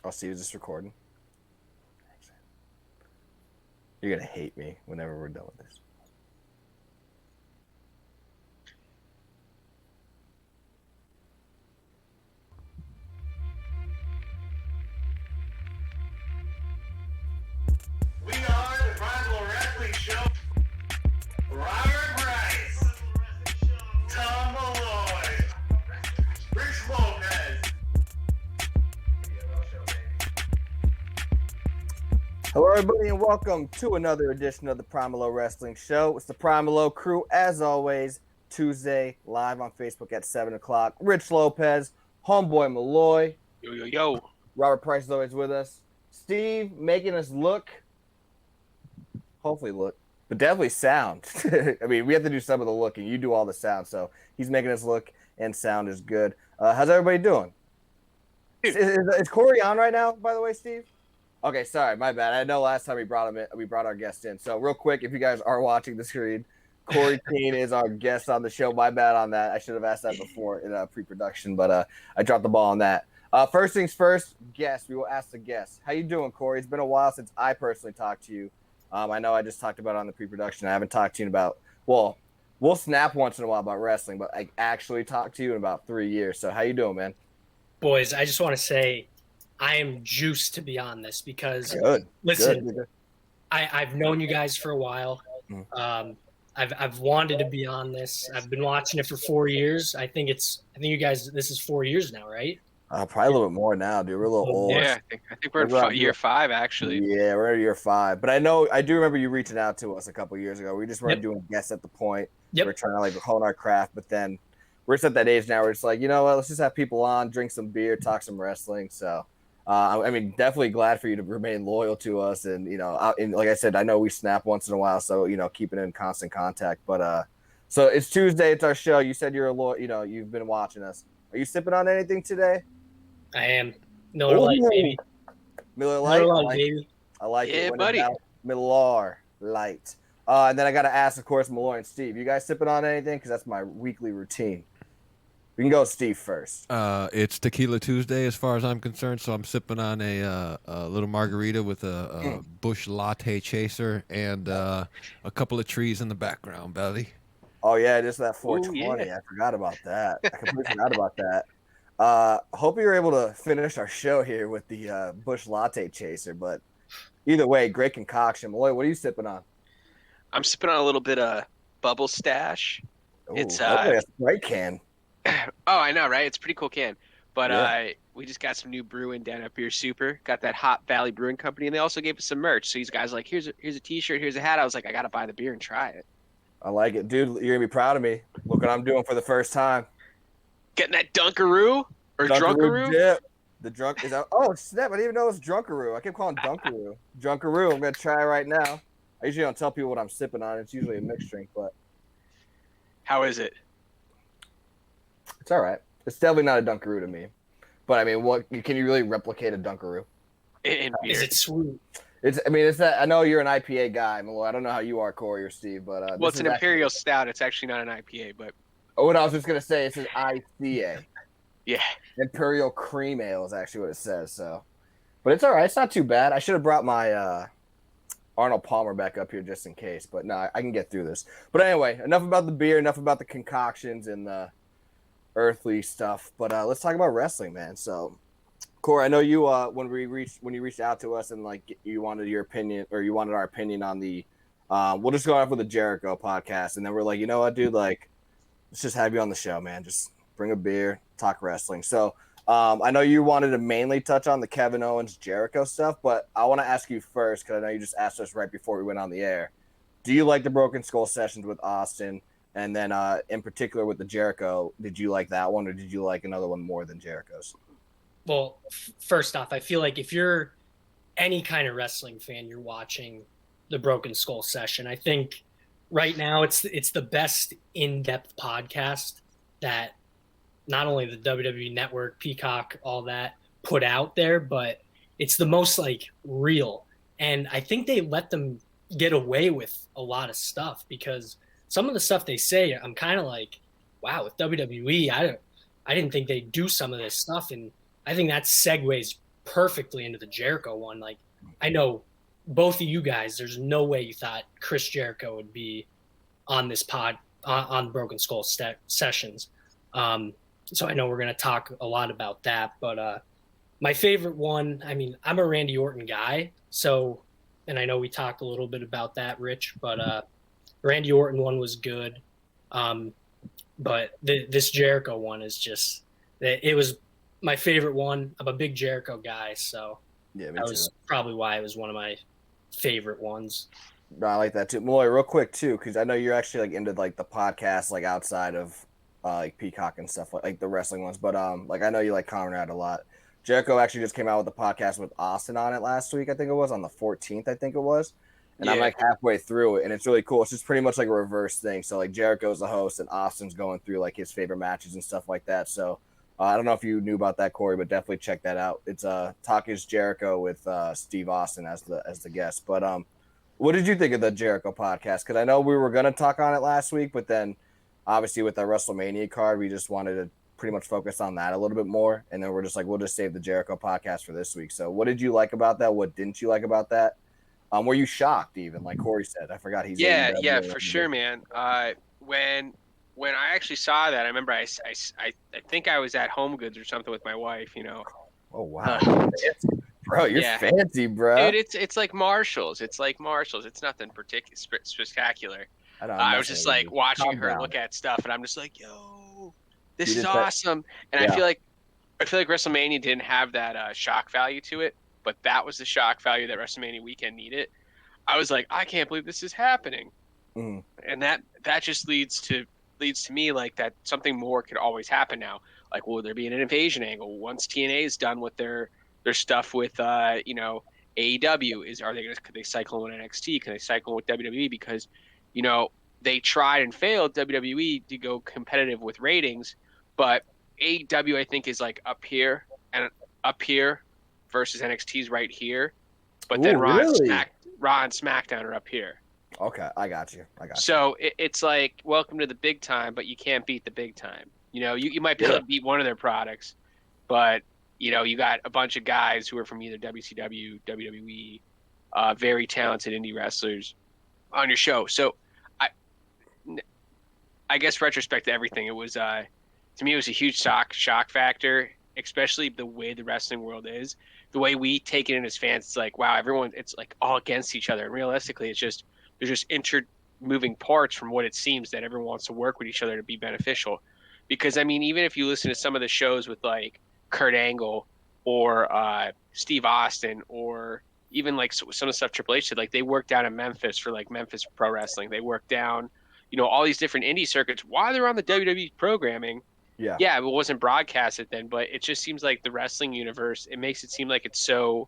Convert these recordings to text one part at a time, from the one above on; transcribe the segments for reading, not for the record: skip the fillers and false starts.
I'll see you just recording. You're going to hate me whenever we're done with this. We are the Primal Wrestling Show. Robert Bryce, Tom Malloy, Rich Lopez. Hello, everybody, and welcome to another edition of the PML Wrestling Show. It's the PML crew, as always, Tuesday, live on Facebook at 7 o'clock. Rich Lopez, Homeboy Malloy. Yo. Robert Price is always with us. Steve making us look, hopefully look, but definitely sound. I mean, we have to do some of the looking. You do all the sound, so he's making us look and sound is good. How's everybody doing? Is Corey on right now, by the way, Steve? Okay, sorry, my bad. I know last time we brought our guest in. So real quick, if you guys are watching the screen, Corey Keene is our guest on the show. My bad on that. I should have asked that before in pre-production, but I dropped the ball on that. First things first, guest. We will ask the guest. How you doing, Corey? It's been a while since I personally talked to you. I know I just talked about it on the pre-production. I haven't talked to you in about, well, we'll snap once in a while about wrestling, but I actually talked to you in about 3 years. So how you doing, man? Boys, I just want to say I am juiced to be on this because, listen, Good. I've known you guys for a while. I've wanted to be on this. I've been watching it for 4 years. I think you guys, this is 4 years now, right? Probably a little bit more now, dude. We're a little old. Yeah, I think we're in year 5, actually. Yeah, we're in year 5. But I do remember you reaching out to us a couple years ago. We just weren't doing guests at the point. Yep. We're trying to hone our craft, but then we're just at that age now where it's like, you know what, let's just have people on, drink some beer, talk some wrestling. So, I mean, definitely glad for you to remain loyal to us. And, and like I said, I know we snap once in a while, so, keeping in constant contact. But so it's Tuesday. It's our show. You said you're a loyal, you've been watching us. Are you sipping on anything today? I am. Miller Lite, baby. Miller Lite, baby. I like it. Yeah, buddy. Miller Lite. And then I got to ask, of course, Malloy and Steve. You guys sipping on anything? Because that's my weekly routine. We can go with Steve first. It's Tequila Tuesday as far as I'm concerned, so I'm sipping on a little margarita with a Busch Latte chaser and a couple of trees in the background, buddy. Oh, yeah, just that 420. Ooh, yeah. I forgot about that. I completely forgot about that. Hope you're able to finish our show here with the Busch Latte chaser, but either way, great concoction. Malloy, what are you sipping on? I'm sipping on a little bit of Bubble Stash. Ooh, It's a Sprite can. Oh, I know, right? It's a pretty cool can. But Yeah. We just got some new brewing down at Beer Super. Got that Hot Valley Brewing Company, and they also gave us some merch. So these guys are like, here's a T-shirt, here's a hat. I was like, I gotta buy the beer and try it. I like it. Dude, you're going to be proud of me. Look what I'm doing for the first time. Getting that Dunkaroo or Drunkaroo? Dip. The drunk is out. Oh, snap. I didn't even know it was Drunkaroo. I kept calling it Dunkaroo. Drunkaroo. I'm going to try it right now. I usually don't tell people what I'm sipping on. It's usually a mixed drink, but How is it? it's all right. It's definitely not a Dunkaroo to me. But, I mean, can you really replicate a Dunkaroo? In beer. Is it sweet? It's that. I know you're an IPA guy, Malloy. I don't know how you are, Corey or Steve, but Well, it's an Imperial Stout. It's actually not an IPA, but Oh, what I was just gonna say, it says ICA. yeah. Imperial Cream Ale is actually what it says. So, but it's all right. It's not too bad. I should have brought my Arnold Palmer back up here just in case, but no, I can get through this. But anyway, enough about the beer, enough about the concoctions and the earthly stuff. But let's talk about wrestling, man. So, Corey, I know you when you reached out to us and like you wanted your opinion or you wanted our opinion on the we'll just go off with the Jericho podcast, and then we're like, you know what, dude, like let's just have you on the show, man. Just bring a beer, talk wrestling. So I know you wanted to mainly touch on the Kevin Owens Jericho stuff, but I want to ask you first because I know you just asked us right before we went on the air. Do you like the Broken Skull sessions with Austin? And then in particular with the Jericho, did you like that one or did you like another one more than Jericho's? Well, first off, I feel like if you're any kind of wrestling fan, you're watching the Broken Skull session. I think right now it's the best in-depth podcast that not only the WWE Network, Peacock, all that put out there, but it's the most like real. And I think they let them get away with a lot of stuff because some of the stuff they say, I'm kind of like, wow, with WWE, I didn't think they'd do some of this stuff. And I think that segues perfectly into the Jericho one. Like, I know both of you guys, there's no way you thought Chris Jericho would be on this pod on Broken Skull sessions. So I know we're going to talk a lot about that, but my favorite one, I mean, I'm a Randy Orton guy, so, and I know we talked a little bit about that, Rich, but Randy Orton one was good. But this Jericho one is just, it was my favorite one. I'm a big Jericho guy, so Yeah, me that too. was probably why it was one of my favorite ones. No, I like that too. Malloy, real quick too, because I know you're actually like into like the podcast, like outside of like Peacock and stuff like the wrestling ones. But like I know you like Conrad a lot. Jericho actually just came out with a podcast with Austin on it last week. I think it was on the 14th. I think it was, and I'm Yeah. like halfway through it, and it's really cool. It's just pretty much like a reverse thing. So like Jericho's the host, and Austin's going through like his favorite matches and stuff like that. So I don't know if you knew about that, Corey, but definitely check that out. It's Talk is Jericho with Steve Austin as the guest. But what did you think of the Jericho podcast? Because I know we were going to talk on it last week, but then obviously with our WrestleMania card, we just wanted to pretty much focus on that a little bit more. And then we're just like, we'll just save the Jericho podcast for this week. So what did you like about that? What didn't you like about that? Were you shocked even, like Corey said? I forgot he's Yeah, for sure, man. When I actually saw that, I remember I think I was at Home Goods or something with my wife, you know. Oh, wow. Bro, you're Yeah. fancy, bro. Dude, it's like Marshalls. It's like Marshalls. It's nothing particular spectacular. I was just like watching her look at stuff, and I'm just like, yo, this You is did that- awesome. And Yeah. I feel like WrestleMania didn't have that shock value to it, but that was the shock value that WrestleMania weekend needed. I was like, I can't believe this is happening, Mhm. and that just leads to me like that something more could always happen now. Like, will there be an invasion angle once TNA is done with their stuff with AEW? Could they cycle in NXT? Can they cycle with WWE? Because they tried and failed WWE to go competitive with ratings, but AEW I think is like up here versus NXT's right here, but then Ooh, Raw really? and SmackDown are up here. Okay, I got you. So it's like, welcome to the big time, but you can't beat the big time. You might be able to beat one of their products, but you got a bunch of guys who are from either WCW, WWE, very talented indie wrestlers on your show. So I guess retrospect to everything, it was to me it was a huge shock factor, especially the way the wrestling world is. The way we take it in as fans, it's like, wow, it's like all against each other. And realistically, it's just there's just moving parts from what it seems that everyone wants to work with each other to be beneficial. Because I mean, even if you listen to some of the shows with like Kurt Angle or Steve Austin, or even like some of the stuff Triple H did, like they worked down in Memphis for like Memphis Pro Wrestling. They worked down, all these different indie circuits while they're on the WWE programming. Yeah, it wasn't broadcasted then, but it just seems like the wrestling universe, it makes it seem like it's so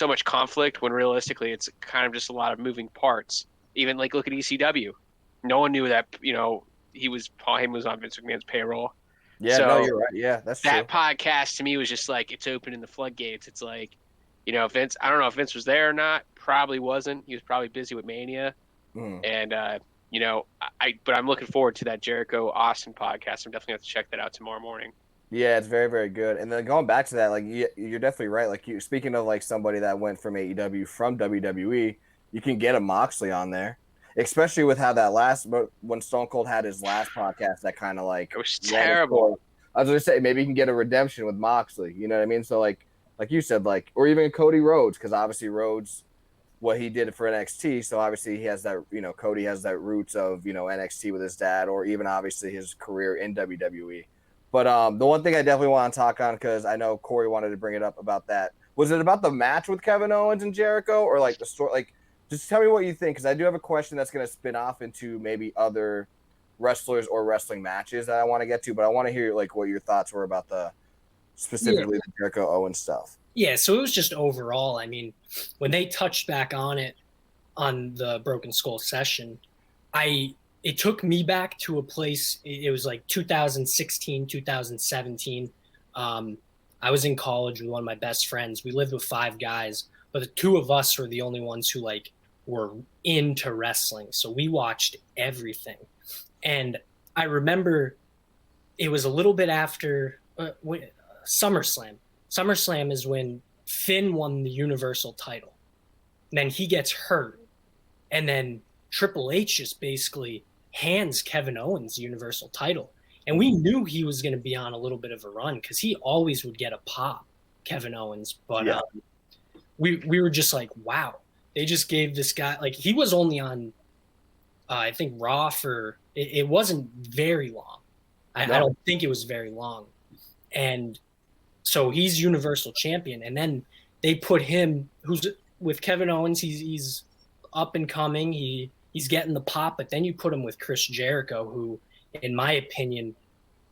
much conflict when realistically it's kind of just a lot of moving parts. Even like look at ECW. No one knew that, Paul Heyman was on Vince McMahon's payroll. Yeah, So no, you're right. Yeah, that's that true. podcast to me was just like, it's opening the floodgates. It's like, Vince, I don't know if Vince was there or not. Probably wasn't. He was probably busy with Mania. Mhm. And, but I'm looking forward to that Jericho Austin podcast. I'm definitely have to check that out tomorrow morning. Yeah, it's very, very good. And then going back to that, like you're definitely right. Like speaking of like somebody that went from AEW from WWE, you can get a Moxley on there, especially with how that when Stone Cold had his last podcast, that kind of like It was terrible. I was gonna say maybe you can get a redemption with Moxley. You know what I mean? So like you said, like, or even Cody Rhodes, because obviously Rhodes, what he did for NXT, so obviously he has that, Cody has that roots of, NXT with his dad, or even obviously his career in WWE. But the one thing I definitely want to talk on, because I know Corey wanted to bring it up about that, was it about the match with Kevin Owens and Jericho, or like the story? Like, just tell me what you think, because I do have a question that's going to spin off into maybe other wrestlers or wrestling matches that I want to get to, but I want to hear like what your thoughts were about specifically the Jericho Owens stuff. Yeah, so it was just overall, I mean, when they touched back on it on the Broken Skull session, it took me back to a place, it was like 2016, 2017. I was in college with one of my best friends. We lived with 5 guys, but the 2 of us were the only ones who like were into wrestling. So we watched everything. And I remember it was a little bit after SummerSlam. SummerSlam is when Finn won the Universal title. Then he gets hurt. And then Triple H just basically hands Kevin Owens the Universal title. And we knew he was going to be on a little bit of a run because he always would get a pop, Kevin Owens. But we were just like, wow, they just gave this guy, like, he was only on, I think, Raw for, it wasn't very long. I don't think it was very long. And so he's Universal Champion. And then they put him, who's with Kevin Owens, he's up and coming. He's getting the pop, but then you put him with Chris Jericho, who, in my opinion,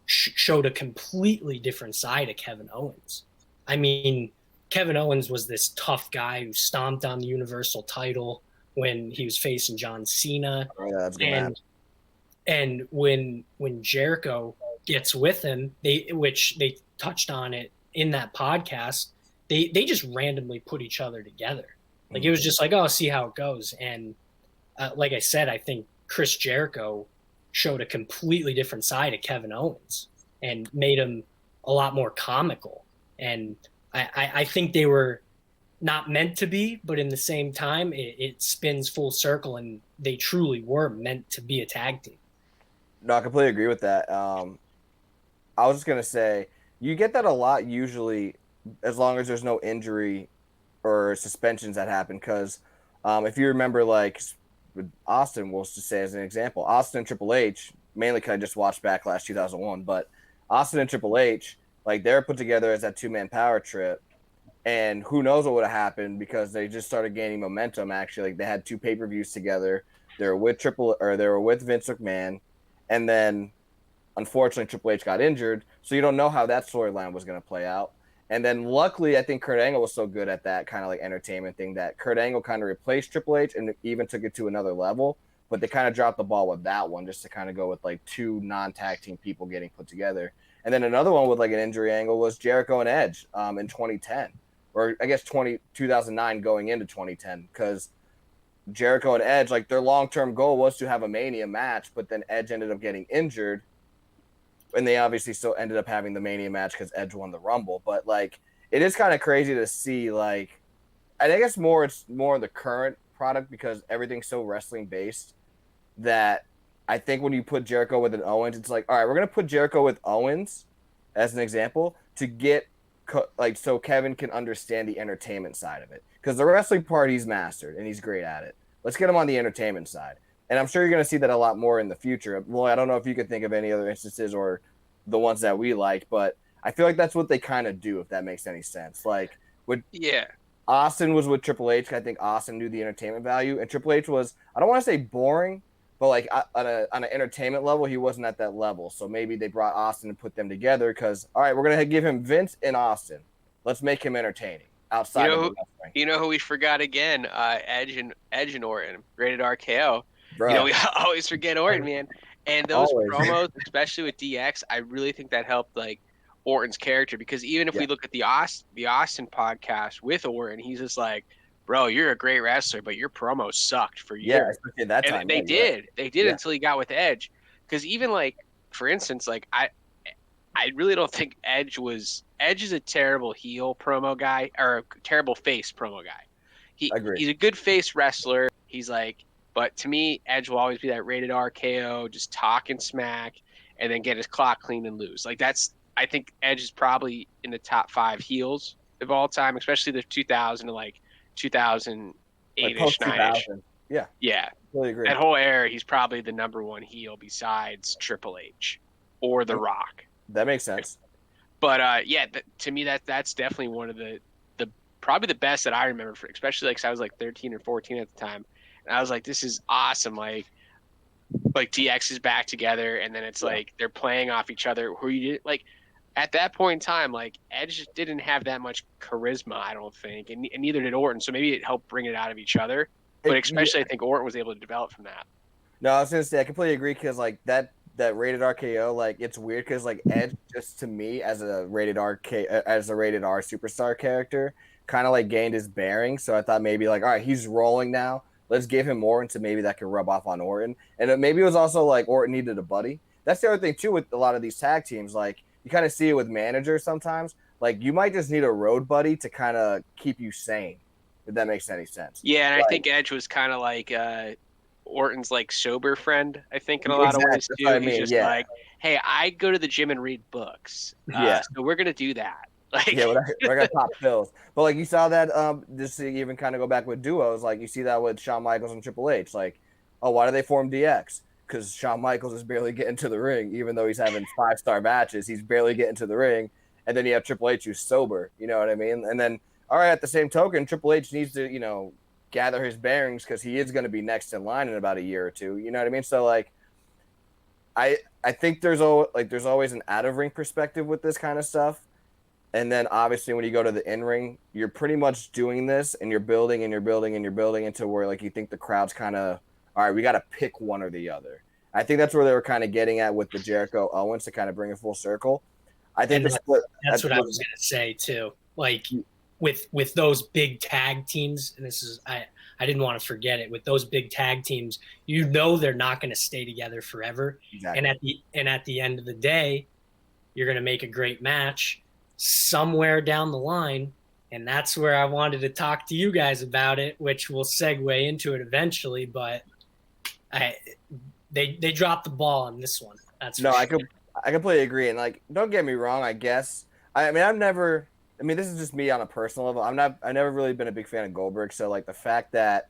showed a completely different side of Kevin Owens. I mean, Kevin Owens was this tough guy who stomped on the Universal title when he was facing John Cena. Oh, yeah, that's good. And when Jericho gets with him, which they touched on it in that podcast, they just randomly put each other together. Like, it was just like, oh, see how it goes. And like I said, I think Chris Jericho showed a completely different side of Kevin Owens and made him a lot more comical. And I think they were not meant to be, but in the same time, it spins full circle, and they truly were meant to be a tag team. No, I completely agree with that. I was just going to say, you get that a lot usually as long as there's no injury or suspensions that happen. Because if you remember, like, with Austin, we'll just say as an example, Austin and Triple H, mainly because I just watched Backlash 2001, but Austin and Triple H, like, they're put together as that two-man power trip, and who knows what would have happened because they just started gaining momentum. Actually, like, they had two pay-per-views together. They were with Vince McMahon, and then unfortunately Triple H got injured, so you don't know how that storyline was going to play out. And then luckily, I think Kurt Angle was so good at that kind of like entertainment thing that Kurt Angle kind of replaced Triple H and even took it to another level. But they kind of dropped the ball with that one just to kind of go with like two non-tag team people getting put together. And then another one with like an injury angle was Jericho and Edge in 2010, or I guess 2009 going into 2010, because Jericho and Edge, like, their long-term goal was to have a Mania match, but then Edge ended up getting injured. And they obviously still ended up having the Mania match because Edge won the Rumble. But, like, it is kind of crazy to see, like, I think it's more the current product because everything's so wrestling-based that I think when you put Jericho with an Owens, it's like, all right, we're going to put Jericho with Owens as an example to get, like, so Kevin can understand the entertainment side of it. Because the wrestling part, he's mastered, and he's great at it. Let's get him on the entertainment side. And I'm sure you're going to see that a lot more in the future. Well, I don't know if you could think of any other instances or the ones that we like, but I feel like that's what they kind of do, if that makes any sense. Like, Austin was with Triple H. I think Austin knew the entertainment value, and Triple H was, I don't want to say boring, but like on an entertainment level, he wasn't at that level. So maybe they brought Austin and put them together because, all right, we're going to give him Vince and Austin. Let's make him entertaining outside of the wrestling. You know who we forgot again? Edge and Orton, rated RKO. Bro. You know, we always forget Orton, man. And those promos, especially with DX, I really think that helped, like, Orton's character, because even if we look at the Austin podcast with Orton, he's just like, bro, you're a great wrestler, but your promos sucked for years. Yeah, especially at that time. And they did until he got with Edge. Because even, like, for instance, like, I really don't think Edge is a terrible heel promo guy, or a terrible face promo guy. He's a good face wrestler. He's like, but to me, Edge will always be that rated RKO, just talking smack, and then get his clock clean and lose. Like, I think Edge is probably in the top 5 heels of all time, especially the 2000 to like 2008-ish, 9-ish. Yeah. Totally agree. That whole era, he's probably the number 1 heel besides Triple H or The Rock. That makes sense. But to me, that's definitely one of the probably the best that I remember, especially like 'cause I was like 13 or 14 at the time. And I was like, this is awesome. Like DX is back together, and then it's like they're playing off each other. Who you did, like, at that point in time, like, Edge didn't have that much charisma, I don't think, and neither did Orton. So maybe it helped bring it out of each other. But especially, I think Orton was able to develop from that. No, I was gonna say I completely agree because like that rated RKO, like, it's weird because like Edge, just to me as a rated R superstar character, kind of like gained his bearings. So I thought maybe like, all right, he's rolling now. Let's give him more into maybe that could rub off on Orton. And maybe it was also like Orton needed a buddy. That's the other thing too with a lot of these tag teams. Like, you kind of see it with managers sometimes. Like, you might just need a road buddy to kind of keep you sane, if that makes any sense. Yeah, and Like, I think Edge was kind of like Orton's like sober friend. I think in a lot of exactly, ways that's too. what I He's mean, just yeah. like, hey, I go to the gym and read books. Yeah. So we're gonna do that. Like, Yeah, we're gonna pop pills. But like you saw that, just to even kind of go back with duos, like you see that with Shawn Michaels and Triple H. Like, oh, why do they form DX? Because Shawn Michaels is barely getting to the ring, even though he's having 5-star matches. He's barely getting to the ring, and then you have Triple H who's sober. You know what I mean? And then, all right, at the same token, Triple H needs to, gather his bearings because he is going to be next in line in about a year or two. You know what I mean? So like, I think there's always an out of ring perspective with this kind of stuff. And then obviously when you go to the in-ring, you're pretty much doing this and you're building and you're building and you're building into where like you think the crowd's kind of, all right, we got to pick one or the other. I think that's where they were kind of getting at with the Jericho Owens to kind of bring it full circle. I think that's what I was going to say too. Like with those big tag teams, and this is I didn't want to forget it. With those big tag teams, they're not going to stay together forever. Exactly. And at the end of the day, you're going to make a great match somewhere down the line, and that's where I wanted to talk to you guys about it, which will segue into it eventually. But they dropped the ball on this one. That's no, sure. I completely agree. And like, don't get me wrong. I guess this is just me on a personal level. I've never really been a big fan of Goldberg. So like the fact that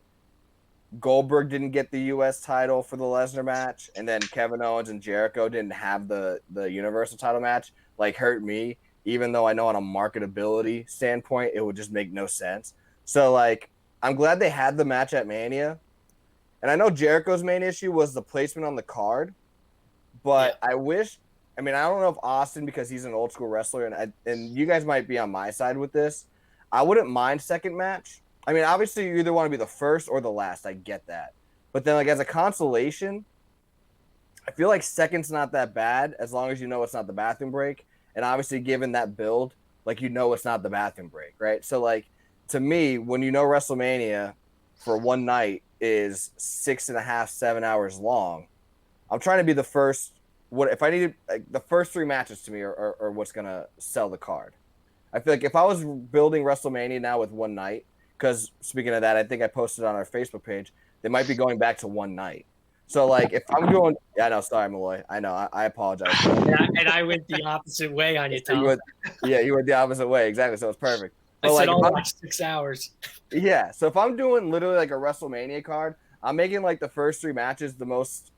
Goldberg didn't get the U.S. title for the Lesnar match, and then Kevin Owens and Jericho didn't have the Universal title match, like hurt me. Even though I know on a marketability standpoint, it would just make no sense. So, like, I'm glad they had the match at Mania. And I know Jericho's main issue was the placement on the card. But I don't know if Austin, because he's an old school wrestler, and you guys might be on my side with this, I wouldn't mind second match. I mean, obviously, you either want to be the first or the last. I get that. But then, like, as a consolation, I feel like second's not that bad as long as you know it's not the bathroom break. And obviously, given that build, like, it's not the bathroom break, right? So, like, to me, when WrestleMania for one night is 6.5, 7 hours long, I'm trying to be the first. The first 3 matches to me are what's going to sell the card. I feel like if I was building WrestleMania now with one night, because speaking of that, I think I posted on our Facebook page, they might be going back to one night. So, like, if I'm going – yeah, no, sorry, Malloy. I know. I apologize. And I went the opposite way on you, Tom. You went the opposite way. Exactly. So, it's perfect. But I said I'll watch 6 hours. Yeah. So, if I'm doing literally, like, a WrestleMania card, I'm making, like, the first 3 matches the most,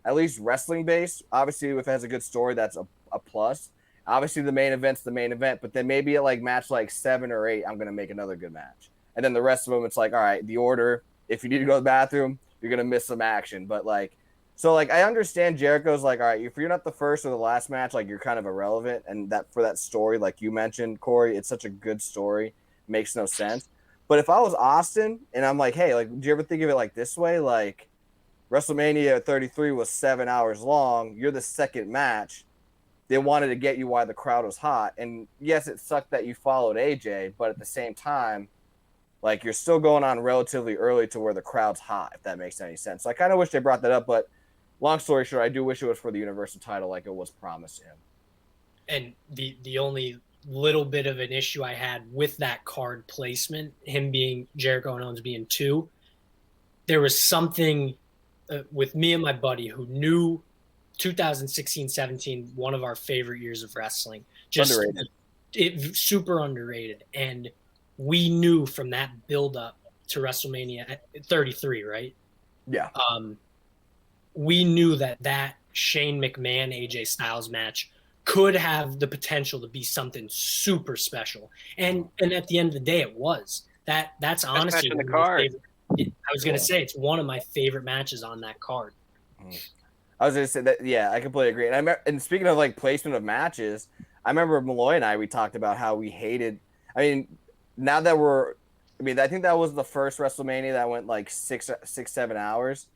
at least wrestling-based. Obviously, if it has a good story, that's a plus. Obviously, the main event's the main event. But then maybe at, like, match, like, 7 or 8, I'm going to make another good match. And then the rest of them, it's like, all right, the order. If you need to go to the bathroom, you're going to miss some action. But, like, so, like, I understand Jericho's like, all right, if you're not the first or the last match, like, you're kind of irrelevant. And that for that story, like you mentioned, Corey, it's such a good story. Makes no sense. But if I was Austin and I'm like, hey, like, do you ever think of it like this way? Like, WrestleMania 33 was 7 hours long. You're the second match. They wanted to get you while the crowd was hot. And, yes, it sucked that you followed AJ. But at the same time, like, you're still going on relatively early to where the crowd's hot, if that makes any sense. So I kind of wish they brought that up, but long story short, I do wish it was for the Universal title like it was promised to him. And the only little bit of an issue I had with that card placement, him being Jericho and Owens being 2, there was something with me and my buddy who knew 2016-17, one of our favorite years of wrestling. Just Underrated. Super underrated. And we knew from that build-up to WrestleMania 33, right? Yeah. We knew that Shane McMahon AJ Styles match could have the potential to be something super special, and at the end of the day, it was. That's honestly in the card. I was gonna say it's one of my favorite matches on that card. I was gonna say that. Yeah, I completely agree. And speaking of like placement of matches, I remember Malloy and we talked about how we hated. I mean, now that I think that was the first WrestleMania that went like 6-7 hours.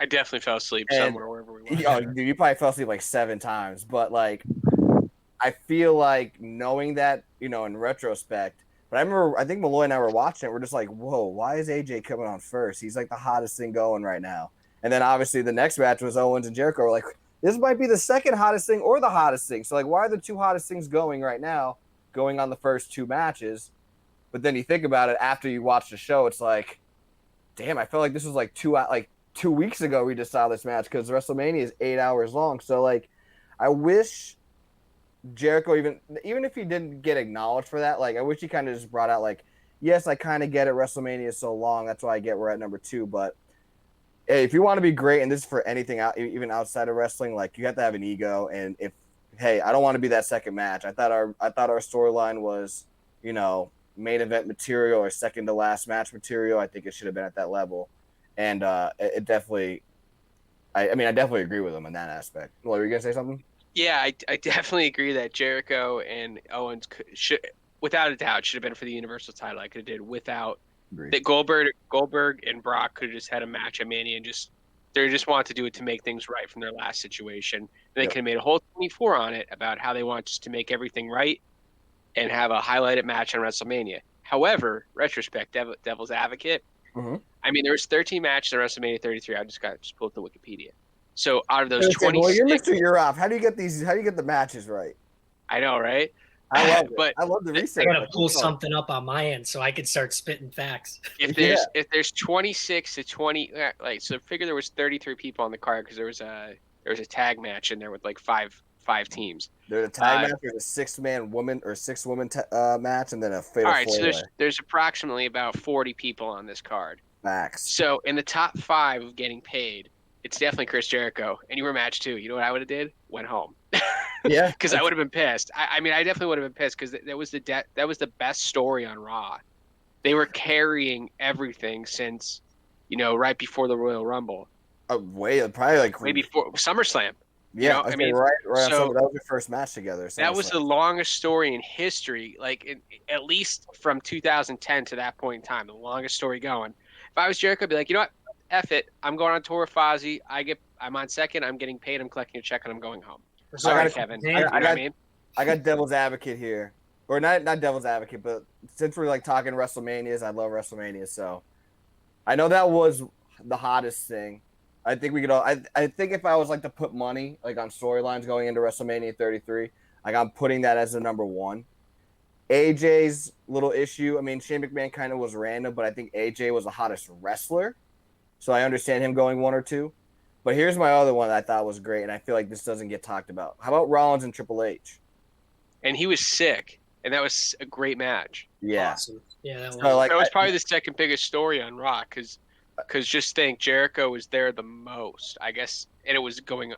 I definitely fell asleep somewhere wherever we went. Oh, dude, you probably fell asleep like 7 times. But like, I feel like knowing that, in retrospect. But I think Malloy and I were watching it. We're just like, whoa, why is AJ coming on first? He's like the hottest thing going right now. And then obviously the next match was Owens and Jericho. We're like, this might be the second hottest thing or the hottest thing. So like, why are the 2 hottest things going right now? going on the first 2 matches. But then you think about it after you watch the show, it's like, damn, I felt like this was like 2 weeks ago we just saw this match because WrestleMania is 8 hours long. So like, I wish Jericho even if he didn't get acknowledged for that, like I wish he kind of just brought out like, yes, I kind of get it. WrestleMania is so long, that's why I get we're at number 2. But hey, if you want to be great, and this is for anything out, even outside of wrestling, like you have to have an ego. And if I don't want to be that second match. I thought our storyline was, main event material or second to last match material. I think it should have been at that level, and it definitely. I definitely agree with him in that aspect. Well, were you gonna say something? Yeah, I definitely agree that Jericho and Owens should, without a doubt, should have been for the Universal title. I could have did without that. Goldberg and Brock could have just had a match at Mania and they just wanted to do it to make things right from their last situation. And they could have made a whole 24 on it about how they want just to make everything right and have a highlighted match on WrestleMania. However, retrospect, devil's advocate. Mm-hmm. I mean, there was 13 matches on WrestleMania 33. I just pulled up the Wikipedia. So out of those 26, 26, well, you're Mr. You're off. How do you get the matches right? I know, right? I love it. But I love the research. I gotta pull something up on my end so I could start spitting facts. If there's 26 to 20, so figure there was 33 people on the card because there was a tag match in there with like five teams. There's a tag match, there's a 6-man woman or 6-woman match, and then a fatal. All right, four-way. so there's approximately about 40 people on this card. Facts. So in the top 5 of getting paid, it's definitely Chris Jericho, and you were match 2. You know what I would have did? Went home. Yeah, because I would have been pissed. I mean, I definitely would have been pissed because that was the best story on Raw. They were carrying everything since, right before the Royal Rumble. Probably like way before SummerSlam. Yeah, I mean, right. So that was your first match together. That was the longest story in history, at least from 2010 to that point in time, the longest story going. If I was Jericho, I'd be like, you know what? F it. I'm going on tour with Fozzy. I'm on second. I'm getting paid. I'm collecting a check, and I'm going home. Sorry, Kevin. I got devil's advocate here, or not devil's advocate, but since we're like talking WrestleManias, I love WrestleMania, so I know that was the hottest thing. I think we could all. I think if I was like to put money like on storylines going into WrestleMania 33, like I'm putting that as the number 1. AJ's little issue. I mean, Shane McMahon kind of was random, but I think AJ was the hottest wrestler, so I understand him going 1 or 2. But here's my other one that I thought was great, and I feel like this doesn't get talked about. How about Rollins and Triple H? And he was sick, and that was a great match. Yeah. Awesome. Yeah, that was probably the second biggest story on Raw, because just think, Jericho was there the most, I guess, and it was going.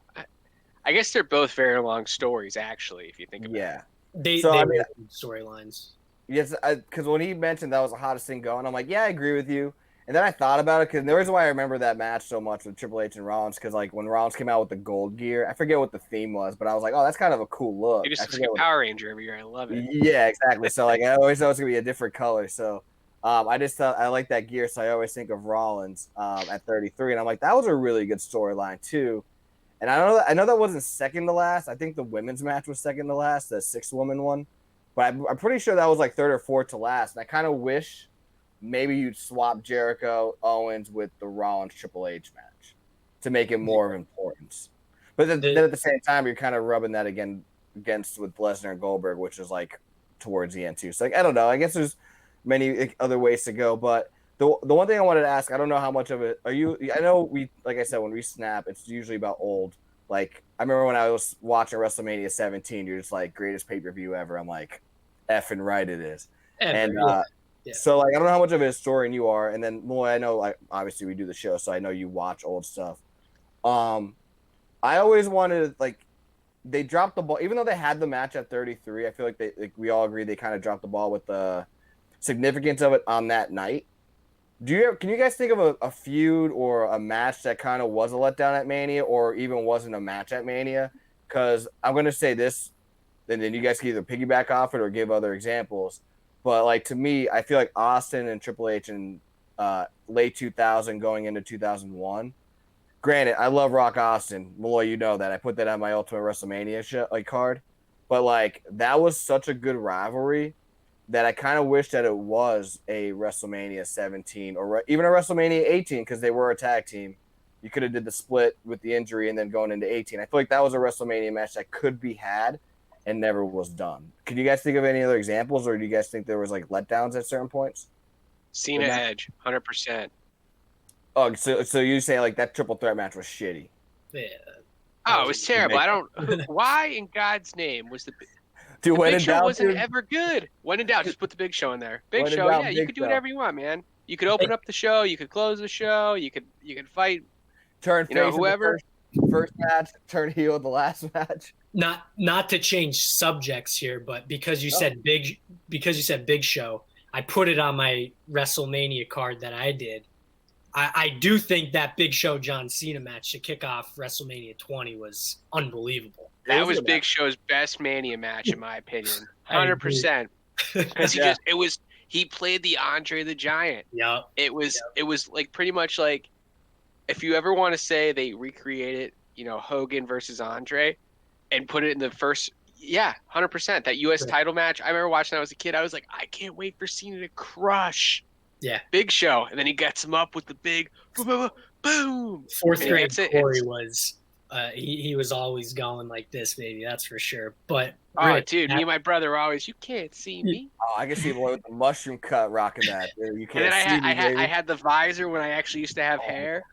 I guess they're both very long stories, actually, if you think about it. They were storylines. Yes, because when he mentioned that was the hottest thing going, I'm like, yeah, I agree with you. And then I thought about it, because the reason why I remember that match so much with Triple H and Rollins, because like when Rollins came out with the gold gear, I forget what the theme was, but I was like, oh, that's kind of a cool look. He just looks like a Power Ranger every year. I love it. Yeah, exactly. So like I always know it's gonna be a different color. So I just thought I like that gear, so I always think of Rollins at 33, and I'm like, that was a really good storyline too. And I know that wasn't second to last. I think the women's match was second to last, the 6-woman one, but I'm pretty sure that was like third or fourth to last. And I kind of wish maybe you'd swap Jericho Owens with the Rollins Triple H match to make it more of importance. But then at the same time, you're kind of rubbing that against with Lesnar and Goldberg, which is like towards the end too. So like, I don't know. I guess there's many other ways to go. But the one thing I wanted to ask, I don't know how much of it are you. I know like I said, when we snap, it's usually about old. Like I remember when I was watching WrestleMania 17, you're just like greatest pay-per-view ever. I'm like, effing right it is. Yeah. So like I don't know how much of a historian you are, and then Malloy, I know like obviously we do the show, so I know you watch old stuff. I always wanted like they dropped the ball, even though they had the match at 33. I feel like we all agree they kind of dropped the ball with the significance of it on that night. Can you guys think of a feud or a match that kind of was a letdown at Mania, or even wasn't a match at Mania? Because I'm gonna say this, and then you guys can either piggyback off it or give other examples. But like to me, I feel like Austin and Triple H in late 2000 going into 2001. Granted, I love Rock Austin. Malloy, you know that. I put that on my Ultimate WrestleMania card. But like that was such a good rivalry that I kind of wish that it was a WrestleMania 17 or even a WrestleMania 18, because they were a tag team. You could have did the split with the injury and then going into 18. I feel like that was a WrestleMania match that could be had. and never was done. Could you guys think of any other examples, or do you guys think there was like letdowns at certain points? Cena Edge, 100%. Oh, so you say like that triple threat match was shitty? Yeah. Oh, it was terrible. I don't. Why in God's name was the Dude, when Big in Show doubt, wasn't dude, ever good? When in doubt, just put the Big Show in there. Big When in Show, doubt, yeah, you Big could do Show. whatever you want, man. You could open up the show. You could close the show. You could fight. turn You know, face in whoever. the first match, turn heel in the last match. Not to change subjects here, but because you said Big Show, I put it on my WrestleMania card that I did. I do think that Big Show John Cena match to kick off WrestleMania 20 was unbelievable. That It was a Big match. Show's best Mania match, in my opinion. I agree. 100%. Because Yeah. he played the Andre the Giant. Yeah. It was like pretty much like, if you ever want to say they recreated, Hogan versus Andre and put it in the first, 100%. That U.S. title match. I remember watching that as a kid. I was like, I can't wait for Cena to crush Big Show. And then he gets him up with the big boom. Fourth And grade that's it. Corey was he was always going like this, baby. That's for sure. But Oh, Rick, dude, me and my brother were always, you can't see me. Oh, I can see boy with the mushroom cut rocking that. Dude. You And can't then see me, baby. I had the visor when I actually used to have hair.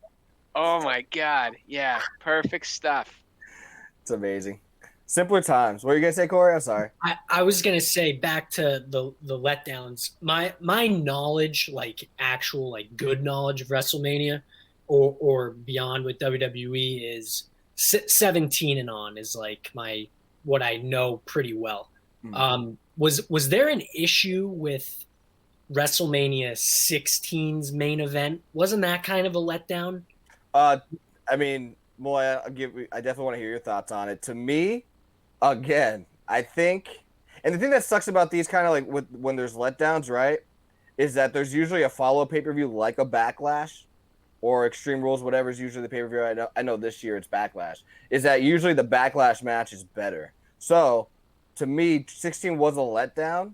Oh my God. Yeah. Perfect stuff. It's amazing. Simpler times. What are you gonna say, Corey? I'm sorry. I was gonna say back to the letdowns. My knowledge, like actual like good knowledge of WrestleMania, or beyond with WWE is 17 and on is like what I know pretty well. Was there an issue with WrestleMania 16's main event? Wasn't that kind of a letdown? I mean, boy, I definitely want to hear your thoughts on it. To me, again, I think, and the thing that sucks about these kind of like when there's letdowns, right, is that there's usually a follow-up pay-per-view like a Backlash or Extreme Rules, whatever is usually the pay-per-view. I know this year it's Backlash. Is that usually the Backlash match is better? So, to me, 16 was a letdown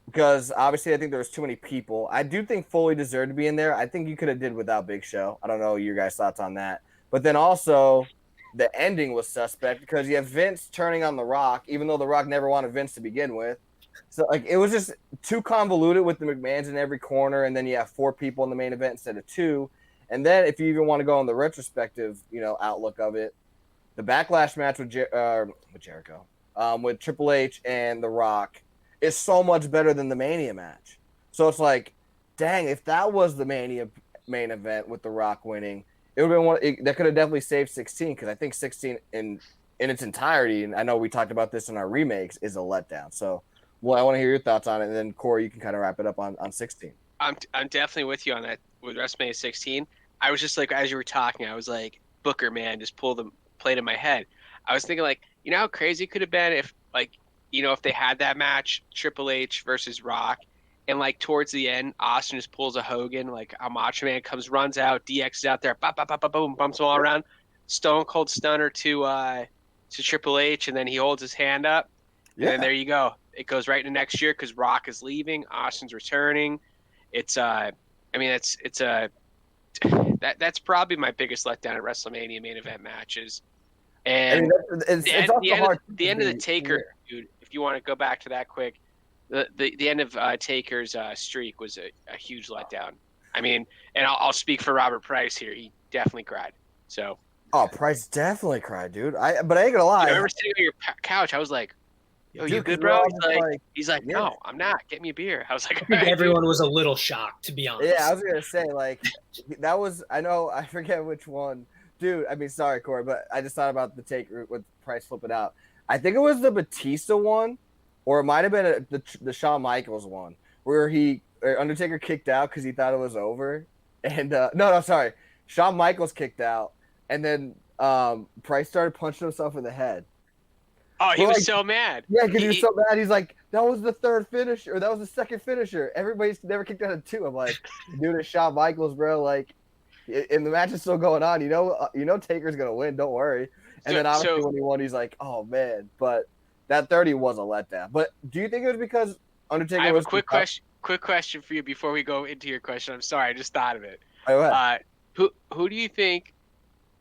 because obviously I think there was too many people. I do think Foley deserved to be in there. I think you could have did without Big Show. I don't know your guys' thoughts on that. But then also, the ending was suspect because you have Vince turning on The Rock, even though The Rock never wanted Vince to begin with. So, like, it was just too convoluted with the McMahons in every corner, and then you have 4 people in the main event instead of 2. And then if you even want to go on the retrospective, outlook of it, the Backlash match with Jericho, with Triple H and The Rock is so much better than the Mania match. So it's like, dang, if that was the Mania main event with The Rock winning, it would have been that could have definitely saved 16 because I think 16 in its entirety, and I know we talked about this in our remakes, is a letdown. So, well, I want to hear your thoughts on it, and then Corey, you can kind of wrap it up on 16. I'm definitely with you on that with WrestleMania 16. I was just like, as you were talking, I was like, Booker, man, just played in my head. I was thinking like, how crazy it could have been if if they had that match, Triple H versus Rock, and like towards the end, Austin just pulls a Hogan, like a Macho Man runs out, DX is out there, boom, bumps them all around, Stone Cold Stunner to Triple H, and then he holds his hand up, and then there you go. It goes right into next year because Rock is leaving, Austin's returning. It's that's probably my biggest letdown at WrestleMania main event matches. And the end of the Taker, dude. If you want to go back to that quick, the end of Taker's streak was a huge letdown. I mean, and I'll speak for Robert Price here. He definitely cried. So. Oh, Price definitely cried, dude. But I ain't gonna lie. I remember sitting on your couch. I was like, "Yo, you good, bro?" He's like, "No, I'm not. Get me a beer." I was like, I think everyone was a little shocked, to be honest. Yeah, I was gonna say that was. I forget which one, dude. I mean, sorry, Corey, but I just thought about the Taker with Price flipping out. I think it was the Batista one, or it might have been the Shawn Michaels one, where Undertaker kicked out because he thought it was over, and no, sorry, Shawn Michaels kicked out, and then Price started punching himself in the head. Oh, he was so mad. Yeah, because he was so mad. He's like, that was the third finisher, or that was the second finisher. Everybody's never kicked out of 2. I'm like, dude, it's Shawn Michaels, bro. Like, and the match is still going on. Taker's gonna win. Don't worry. And then obviously when he won, he's like, oh man. But that 30 was a letdown. But do you think it was because Undertaker? I have a quick question for you before we go into your question. I'm sorry, I just thought of it. Go ahead. Who do you think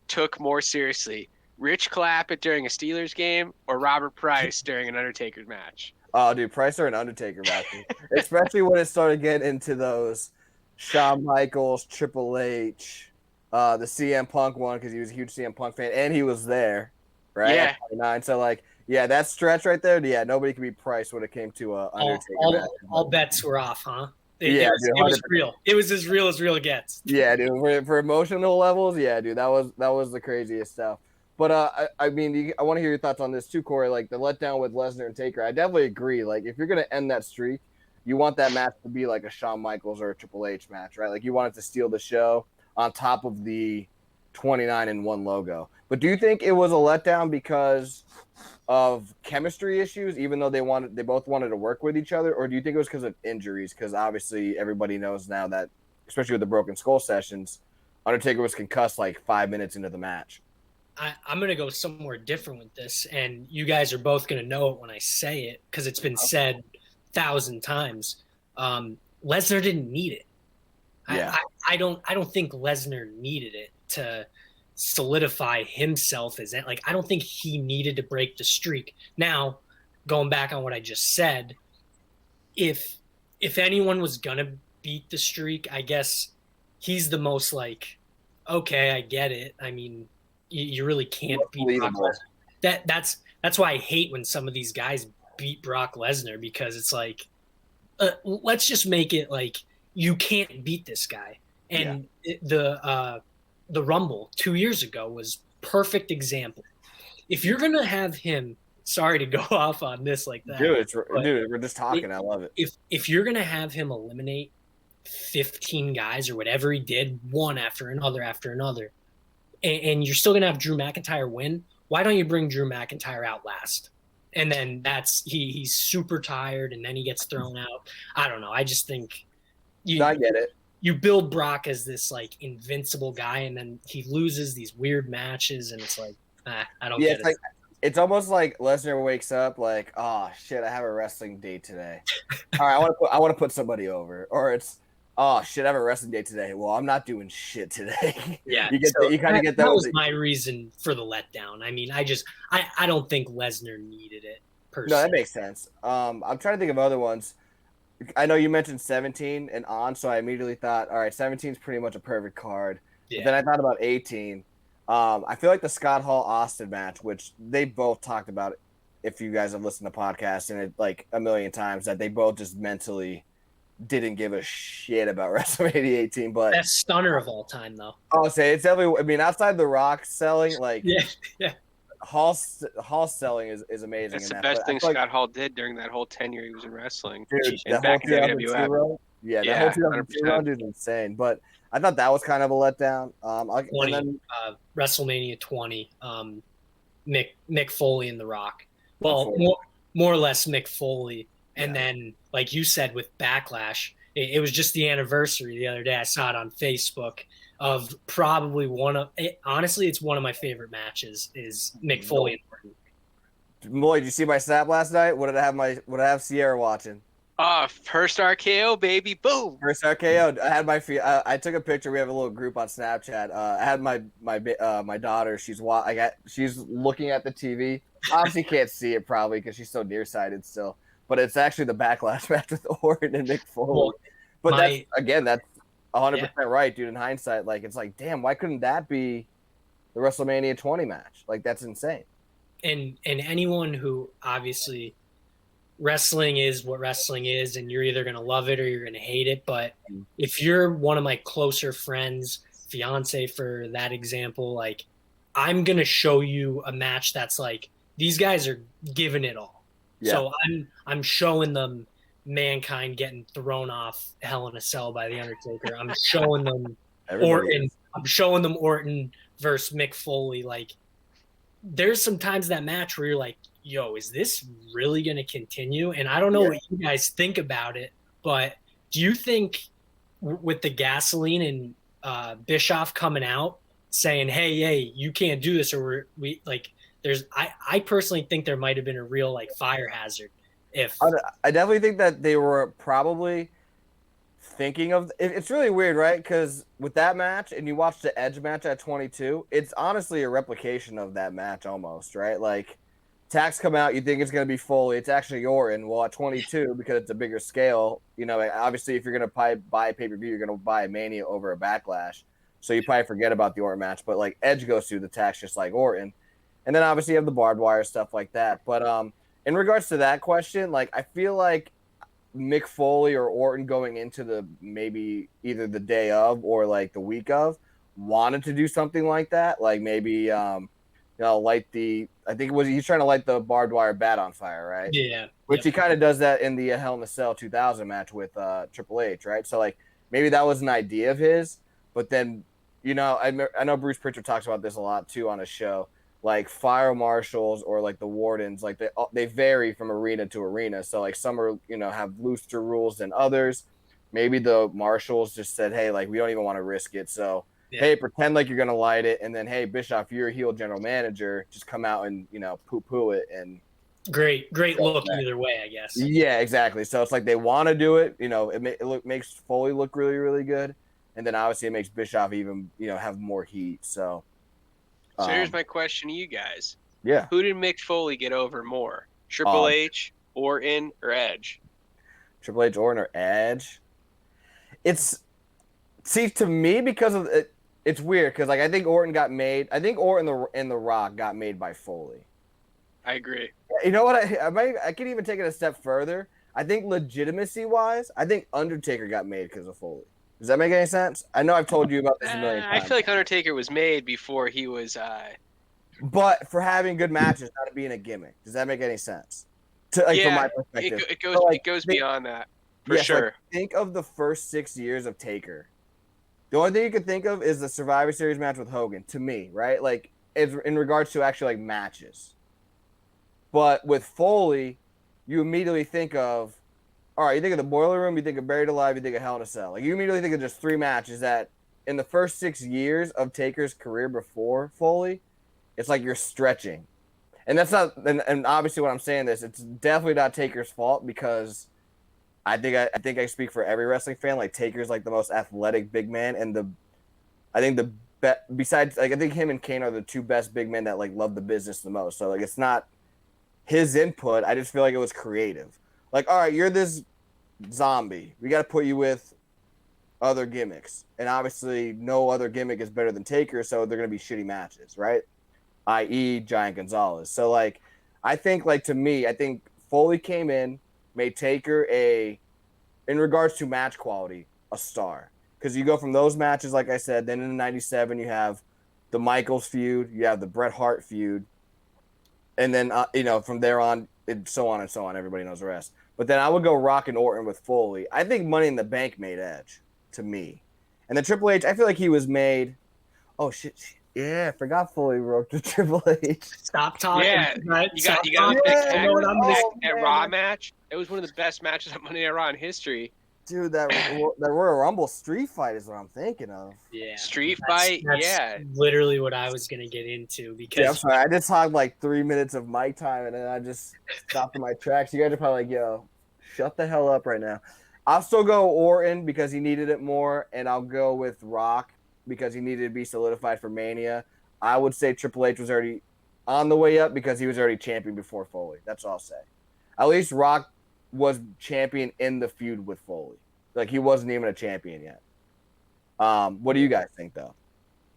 took more seriously Rich Clappett during a Steelers game or Robert Price during an Undertaker match? Oh, dude, Price or an Undertaker matches, especially when it started getting into those Shawn Michaels, Triple H, the CM Punk one because he was a huge CM Punk fan and he was there, right? Yeah. At 29. So like, yeah, that stretch right there. Yeah, nobody could beat Price when it came to Undertaker matches. All bets were off, huh? Yeah, it was real. It was as real gets. Yeah, dude. For emotional levels, yeah, dude, that was the craziest stuff. But I mean, I want to hear your thoughts on this too, Corey. Like the letdown with Lesnar and Taker, I definitely agree. Like if you're gonna end that streak, you want that match to be like a Shawn Michaels or a Triple H match, right? Like you want it to steal the show on top of the 29-1 logo. But do you think it was a letdown because of chemistry issues, even though they both wanted to work with each other, or do you think it was because of injuries? Because obviously everybody knows now that, especially with the Broken Skull sessions, Undertaker was concussed like 5 minutes into the match. I'm going to go somewhere different with this, and you guys are both going to know it when I say it because it's been said 1,000 times. Lesnar didn't need it. Yeah. I don't think Lesnar needed it to solidify himself as that. Like, I don't think he needed to break the streak. Now, going back on what I just said, if anyone was going to beat the streak, I guess he's the most like, okay, I get it. I mean, you really can't beat Brock Lesnar. That's why I hate when some of these guys beat Brock Lesnar because it's like, let's just make it like you can't beat this guy. And the Rumble 2 years ago was perfect example. If you're gonna have him, sorry to go off on this like that, dude, we're just talking. I love it. If you're gonna have him eliminate 15 guys or whatever he did, one after another. And you're still going to have Drew McIntyre win, why don't you bring Drew McIntyre out last? And then he's super tired and then he gets thrown out. I don't know. I just think I get it. You build Brock as this like invincible guy and then he loses these weird matches and it's like, I don't get it. Like, it's almost like Lesnar wakes up like, oh shit, I have a wrestling date today. All right, I want to put somebody over. Or it's, oh shit, I have a wrestling day today. Well, I'm not doing shit today. Yeah, you kind of get that was my reason for the letdown. I mean, I don't think Lesnar needed it personally. No, that makes sense. I'm trying to think of other ones. I know you mentioned 17 and on, so I immediately thought, all right, 17 is pretty much a perfect card. Yeah. But then I thought about 18. I feel like the Scott Hall Austin match, which they both talked about, if you guys have listened to podcasts and it like a million times, that they both just mentally didn't give a shit about WrestleMania 18, but best stunner of all time, though. I'll say it's definitely. I mean, outside the Rock selling, like yeah, Hall's selling is amazing. That's the best thing Scott Hall did during that whole tenure he was in wrestling. Dude, and back in WWF. That whole 2002 run is insane. But I thought that was kind of a letdown. 20, WrestleMania 20, Mick Foley and The Rock. Well, more or less Mick Foley. And then, like you said, with Backlash, it was just the anniversary the other day. I saw it on Facebook of probably honestly, it's one of my favorite matches is Mick Foley and Orton. Lloyd, did you see my snap last night? What did I have Sierra watching? First RKO, baby, boom. First RKO. I had I took a picture. We have a little group on Snapchat. I had my daughter. She's looking at the TV. Obviously, can't see it probably because she's so nearsighted still. But it's actually the Backlash match with Orton and Mick Foley. But that's 100% right, dude. In hindsight, like it's like, damn, why couldn't that be the WrestleMania 20 match? Like that's insane. And anyone who obviously wrestling is what wrestling is, and you're either gonna love it or you're gonna hate it. But if you're one of my closer friends, fiance for that example, like I'm gonna show you a match that's like these guys are giving it all. Yeah. So I'm showing them Mankind getting thrown off Hell in a Cell by the Undertaker. I'm showing them Orton. I'm showing them Orton versus Mick Foley. Like, there's sometimes that match where you're like, "Yo, is this really going to continue?" And I don't know what you guys think about it, but do you think with the Gasoline and Bischoff coming out saying, "Hey, you can't do this," or we like? I personally think there might have been a real like fire hazard. I definitely think that they were probably thinking of it's really weird, right? Because with that match, and you watch the Edge match at 22, it's honestly a replication of that match almost, right? Like, tags come out, you think it's going to be Foley, it's actually Orton. Well, at 22, because it's a bigger scale, you know, obviously if you're going to buy a pay-per-view, you're going to buy a Mania over a Backlash, so you probably forget about the Orton match. But like Edge goes through the tags just like Orton, and then obviously you have the barbed wire stuff like that. But in regards to that question, like I feel like Mick Foley or Orton going into the maybe either the day of or like the week of wanted to do something like that, like maybe light the I think it was he's trying to light the barbed wire bat on fire, right? Yeah. Which he kind of does that in the Hell in a Cell 2000 match with Triple H, right? So like maybe that was an idea of his, but then I know Bruce Pritchard talks about this a lot too on his show. Like fire marshals or like the wardens, like they vary from arena to arena. So like some are have looser rules than others. Maybe the marshals just said, hey, like we don't even want to risk it. So hey, pretend like you're gonna light it, and then hey, Bischoff, you're a heel general manager, just come out and poo it and great look either way, I guess. Yeah, exactly. So it's like they want to do it. It makes Foley look really really good, and then obviously it makes Bischoff even have more heat. So. So here's my question to you guys. Yeah. Who did Mick Foley get over more? Triple H, Orton, or Edge? Triple H, Orton, or Edge? To me, because of it, it's weird because like I think Orton and The Rock got made by Foley. I agree. You know what? I could even take it a step further. I think legitimacy wise, I think Undertaker got made because of Foley. Does that make any sense? I know I've told you about this a million times. I feel like Undertaker was made before he was. But for having good matches, not being a gimmick. Does that make any sense? From my perspective, it goes beyond that for sure. Like, think of the first 6 years of Taker. The only thing you can think of is the Survivor Series match with Hogan. To me, right? Like in regards to actually like matches. But with Foley, you immediately think of. All right, you think of the Boiler Room, you think of Buried Alive, you think of Hell in a Cell. Like you immediately think of just 3 matches that in the first 6 years of Taker's career before Foley, it's like you're stretching. And that's not and obviously when I'm saying this, it's definitely not Taker's fault because I think I speak for every wrestling fan. Like Taker's like the most athletic big man and I think besides like I think him and Kane are the 2 best big men that like love the business the most. So like it's not his input. I just feel like it was creative. Like, all right, you're this zombie. We got to put you with other gimmicks. And obviously, no other gimmick is better than Taker, so they're going to be shitty matches, right? I.e., Giant Gonzalez. So, like, I think Foley came in, made Taker in regards to match quality, a star. Because you go from those matches, like I said, then in '97, you have the Michaels feud, you have the Bret Hart feud. And then, from there on, so on and so on. Everybody knows the rest. But then I would go Rock and Orton with Foley. I think Money in the Bank made Edge to me. And then Triple H, I feel like he was made. Oh, shit. Yeah, I forgot Foley wrote to Triple H. Stop talking. Yeah, you got that Raw match. It was one of the best matches at Monday Night Raw in history. Dude, that Royal Rumble street fight is what I'm thinking of. Yeah, street fight. That's literally what I was gonna get into because I'm sorry, I just talked like 3 minutes of mic time and then I just stopped in my tracks. You guys are probably like, "Yo, shut the hell up right now." I'll still go Orton because he needed it more, and I'll go with Rock because he needed to be solidified for Mania. I would say Triple H was already on the way up because he was already champion before Foley. That's all I'll say. At least Rock was champion in the feud with Foley. Like he wasn't even a champion yet. What do you guys think though?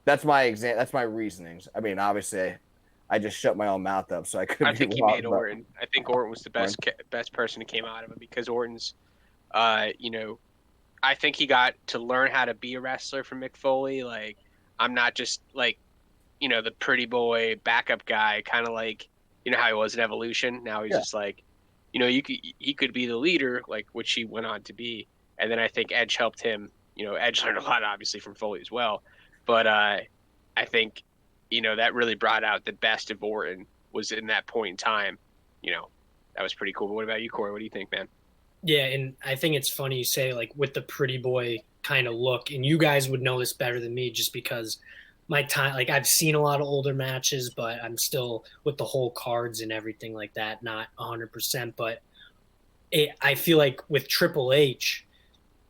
That's my reasonings. I mean, obviously, I just shut my own mouth up, so I couldn't. I think he made Orton. I think Orton was the best person who came out of it because Orton's, I think he got to learn how to be a wrestler from Mick Foley. Like, I'm not just like, the pretty boy backup guy, kind of like, how he was in Evolution. Now he's just like. He could be the leader, like which he went on to be, and then I think Edge helped him. Edge learned a lot, obviously, from Foley as well. But I think, that really brought out the best of Orton was in that point in time. That was pretty cool. But what about you, Corey? What do you think, man? Yeah, and I think it's funny you say like with the pretty boy kind of look, and you guys would know this better than me just because my time, like I've seen a lot of older matches, but I'm still with the whole cards and everything like that, not 100%. But I feel like with Triple H,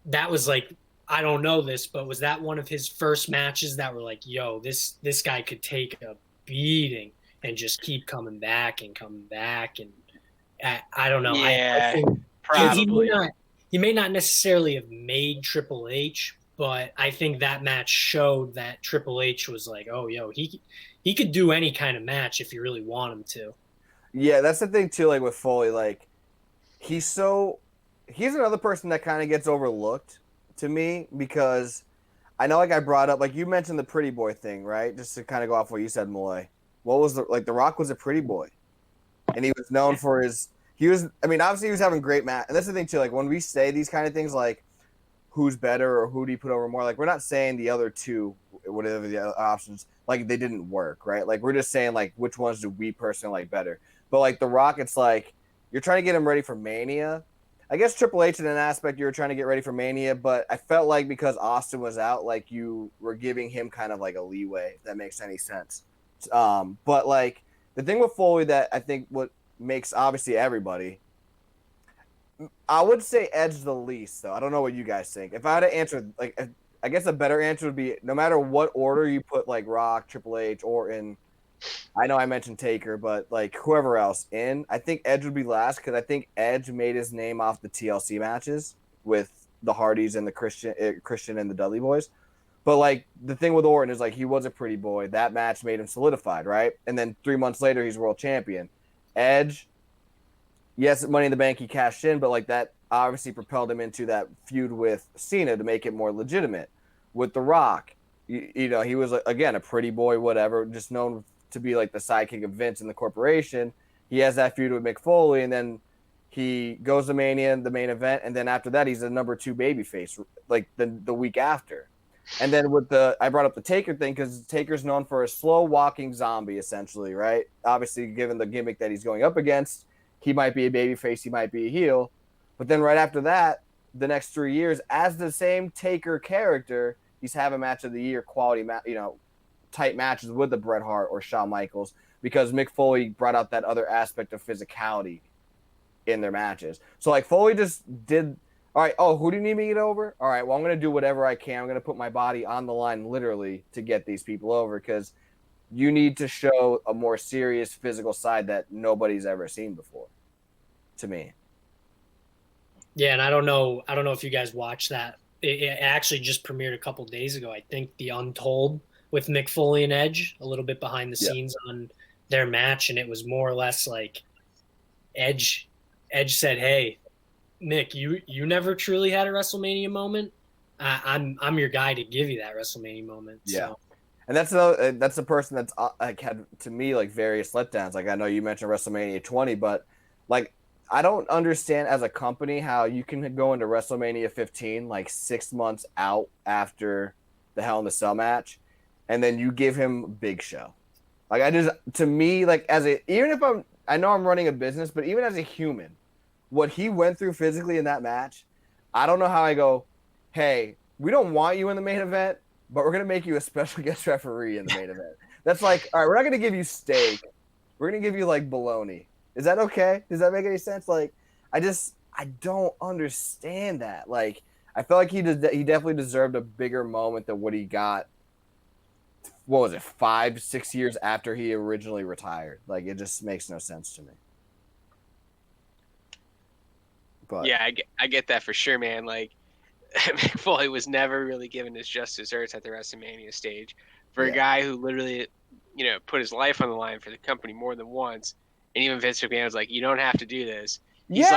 that was like, I don't know this, but was that one of his first matches that were like, yo, this guy could take a beating and just keep coming back and coming back? And I don't know. I Yeah, think probably. he may not necessarily have made Triple H, but I think that match showed that Triple H was like, oh, yo, he could do any kind of match if you really want him to. Yeah, that's the thing too. Like with Foley, like he's another person that kind of gets overlooked to me because I know, like I brought up, like you mentioned the pretty boy thing, right? Just to kind of go off what you said, Malloy. What was the Rock was a pretty boy, and he was known for his. I mean, obviously he was having great match, and that's the thing too. Like when we say these kind of things, like who's better or who do you put over more, like we're not saying the other two, whatever the other options, like they didn't work, right? Like we're just saying like which ones do we personally like better. But like The Rock, it's like you're trying to get him ready for Mania. I guess Triple H in an aspect you were trying to get ready for Mania, but I felt like because Austin was out, like you were giving him kind of like a leeway, if that makes any sense. But like the thing with Foley that I think what makes obviously everybody, I would say Edge the least though. I don't know what you guys think. If I had to answer, like I guess a better answer would be no matter what order you put like Rock, Triple H, Orton. I know I mentioned Taker, but like whoever else in, I think Edge would be last because I think Edge made his name off the TLC matches with the Hardys and the Christian and the Dudley Boys. But like the thing with Orton is like he was a pretty boy. That match made him solidified, right? And then 3 months later, he's world champion. Edge, yes, Money in the Bank he cashed in, but like that obviously propelled him into that feud with Cena to make it more legitimate. With The Rock, you know, he was again a pretty boy, whatever, just known to be like the sidekick of Vince in the corporation. He has that feud with Mick Foley, and then he goes to Mania, the main event, and then after that, he's a number 2 babyface, like the week after. And then with I brought up the Taker thing because Taker's known for a slow walking zombie, essentially, right? Obviously, given the gimmick that he's going up against, he might be a babyface, he might be a heel. But then right after that, the next 3 years, as the same Taker character, he's having match of the year quality, tight matches with the Bret Hart or Shawn Michaels because Mick Foley brought out that other aspect of physicality in their matches. So like Foley just did, all right, oh, who do you need me to get over? All right, well, I'm going to do whatever I can. I'm going to put my body on the line literally to get these people over because you need to show a more serious physical side that nobody's ever seen before, to me. Yeah, and I don't know if you guys watched that. It actually just premiered a couple days ago. I think The Untold with Mick Foley and Edge, a little bit behind the scenes on their match, and it was more or less like Edge said, "Hey, Mick, you never truly had a WrestleMania moment. I'm your guy to give you that WrestleMania moment." Yeah. So. And that's the person that's like had to me like various letdowns. Like I know you mentioned WrestleMania 20, but like I don't understand as a company how you can go into WrestleMania 15 like 6 months out after the Hell in a Cell match, and then you give him Big Show. Like to me, like even if I know I'm running a business, but even as a human, what he went through physically in that match, I don't know how I go, hey, we don't want you in the main event, but we're going to make you a special guest referee in the main event. That's like, all right, we're not going to give you steak. We're going to give you like bologna. Is that okay? Does that make any sense? Like, I don't understand that. Like, I felt like he definitely deserved a bigger moment than what he got. What was it, 5-6 years after he originally retired? Like, it just makes no sense to me. But yeah, I get that for sure, man. Like, Mick Foley was never really given his just desserts at the WrestleMania stage. For a guy who literally, put his life on the line for the company more than once, and even Vince McMahon was like, "You don't have to do this." He's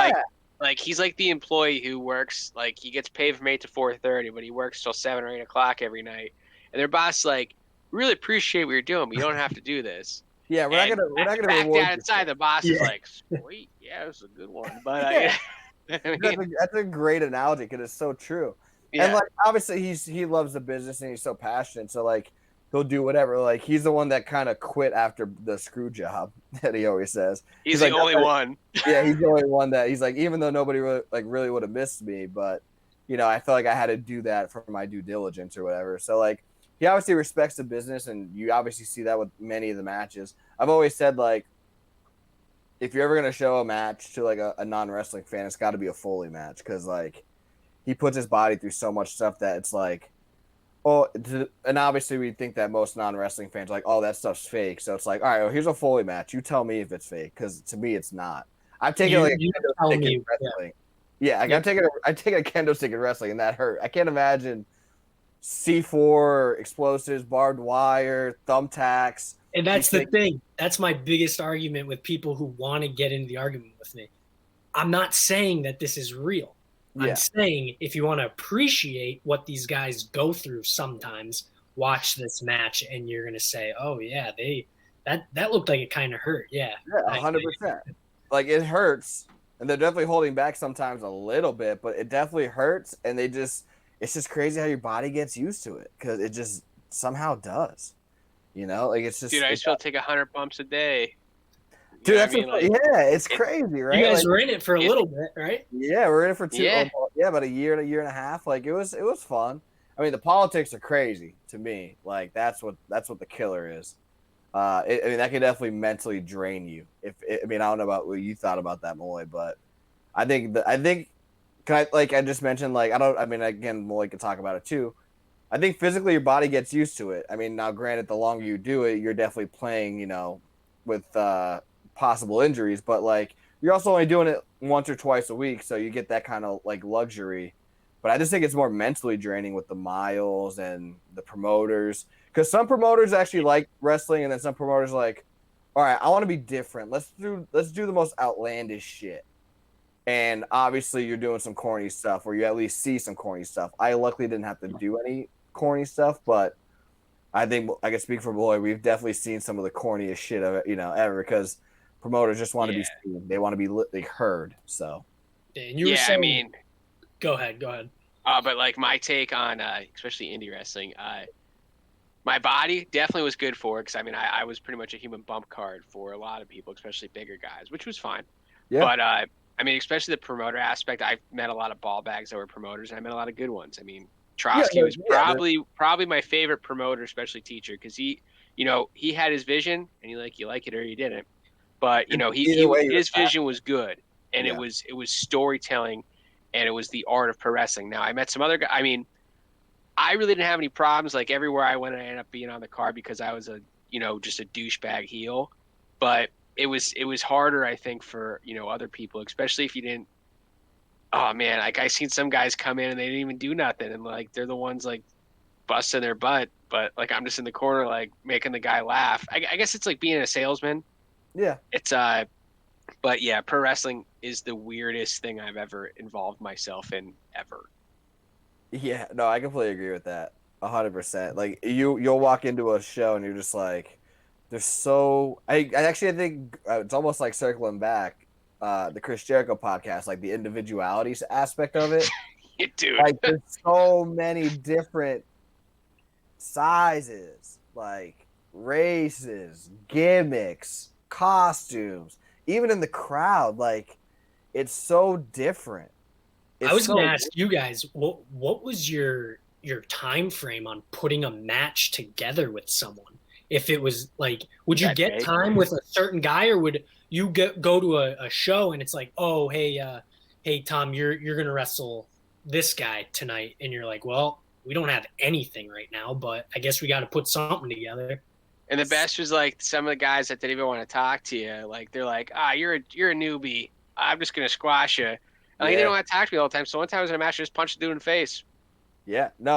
he's like the employee who works, like he gets paid from 8 to 4:30, but he works till 7 or 8 o'clock every night, and their boss like, "Really appreciate what you're doing, but you don't have to do this." Yeah, we're not gonna back reward down you. inside. The boss is like, "Sweet, yeah, it was a good one," but I mean, that's a great analogy because it's so true. yeah. And like obviously he loves the business and he's so passionate, so like he'll do whatever. Like he's the one that kind of quit after the screw job that he always says. He's the like, only one. Yeah, he's the only one that he's like, even though nobody really would have missed me, but I felt like I had to do that for my due diligence or whatever. So like he obviously respects the business, and you obviously see that with many of the matches. I've always said like, if you're ever gonna show a match to like a non-wrestling fan, it's got to be a Foley match because like he puts his body through so much stuff that it's like, oh, and obviously we think that most non-wrestling fans are like, oh, that stuff's fake. So it's like, all right, well, here's a Foley match. You tell me if it's fake, because to me it's not. I've taken like a kendo tell stick me, in wrestling. Yeah, I've taken a kendo stick in wrestling, and that hurt. I can't imagine C4 explosives, barbed wire, thumbtacks. And that's the thing. That's my biggest argument with people who want to get into the argument with me. I'm not saying that this is real. Yeah. I'm saying if you want to appreciate what these guys go through sometimes, watch this match and you're going to say, oh, yeah, that looked like it kind of hurt. Yeah. Yeah, 100%. Like, it hurts, and they're definitely holding back sometimes a little bit, but it definitely hurts, and it's just crazy how your body gets used to it, because it just somehow does. You know, like it's just. Dude, I just feel take 100 bumps a day. Dude, that's it's crazy, right? You guys like, were in it for a little bit, right? Yeah, we're in it for about a year and a half. Like it was fun. I mean, the politics are crazy to me. Like that's what the killer is. I mean, that could definitely mentally drain you. I don't know about what you thought about that, Malloy, but I think like I just mentioned, like again, Malloy could talk about it too. I think physically your body gets used to it. I mean, now granted, the longer you do it, you're definitely playing, with possible injuries, but like you're also only doing it once or twice a week, so you get that kind of like luxury. But I just think it's more mentally draining with the miles and the promoters, because some promoters actually like wrestling, and then some promoters are like, all right, I want to be different. Let's do the most outlandish shit. And obviously you're doing some corny stuff, or you at least see some corny stuff. I luckily didn't have to do any corny stuff, but I think I can speak for Boy. We've definitely seen some of the corniest shit of it, ever, because promoters just want to be seen. They want to be heard. So, and you were saying, go ahead. But like my take on, especially indie wrestling, my body definitely was good for it, because I was pretty much a human bump card for a lot of people, especially bigger guys, which was fine. Yeah. But especially the promoter aspect, I've met a lot of ball bags that were promoters, and I met a lot of good ones. Trotsky was probably my favorite promoter, especially teacher, because he had his vision, and you like it or you didn't. But his vision was good, and it was storytelling, and it was the art of pro wrestling. Now I met some other guys. I really didn't have any problems. Like everywhere I went, I ended up being on the card because I was just a douchebag heel. But it was harder, I think, for other people, especially if you didn't. Oh man, like I seen some guys come in and they didn't even do nothing, and like they're the ones like busting their butt, but like I'm just in the corner like making the guy laugh. I guess it's like being a salesman. Yeah. It's but yeah, pro wrestling is the weirdest thing I've ever involved myself in ever. Yeah, no, I completely agree with that. 100%. Like you'll walk into a show and you're just like, there's so. I think it's almost like circling back, the Chris Jericho podcast, like the individualities aspect of it. Dude, like there's so many different sizes, like races, gimmicks, costumes, even in the crowd. Like it's so different. I was going to ask you guys, what was your time frame on putting a match together with someone? If it was like, would you get time with a certain guy, or would you go to a show and it's like, oh, hey Tom, you're gonna wrestle this guy tonight, and you're like, well, we don't have anything right now, but I guess we got to put something together. And the best was like some of the guys that didn't even want to talk to you, like they're like, you're a newbie, I'm just gonna squash you. And like, they don't want to talk to me all the time. So one time I was in a match, I just punched the dude in the face. Yeah, no.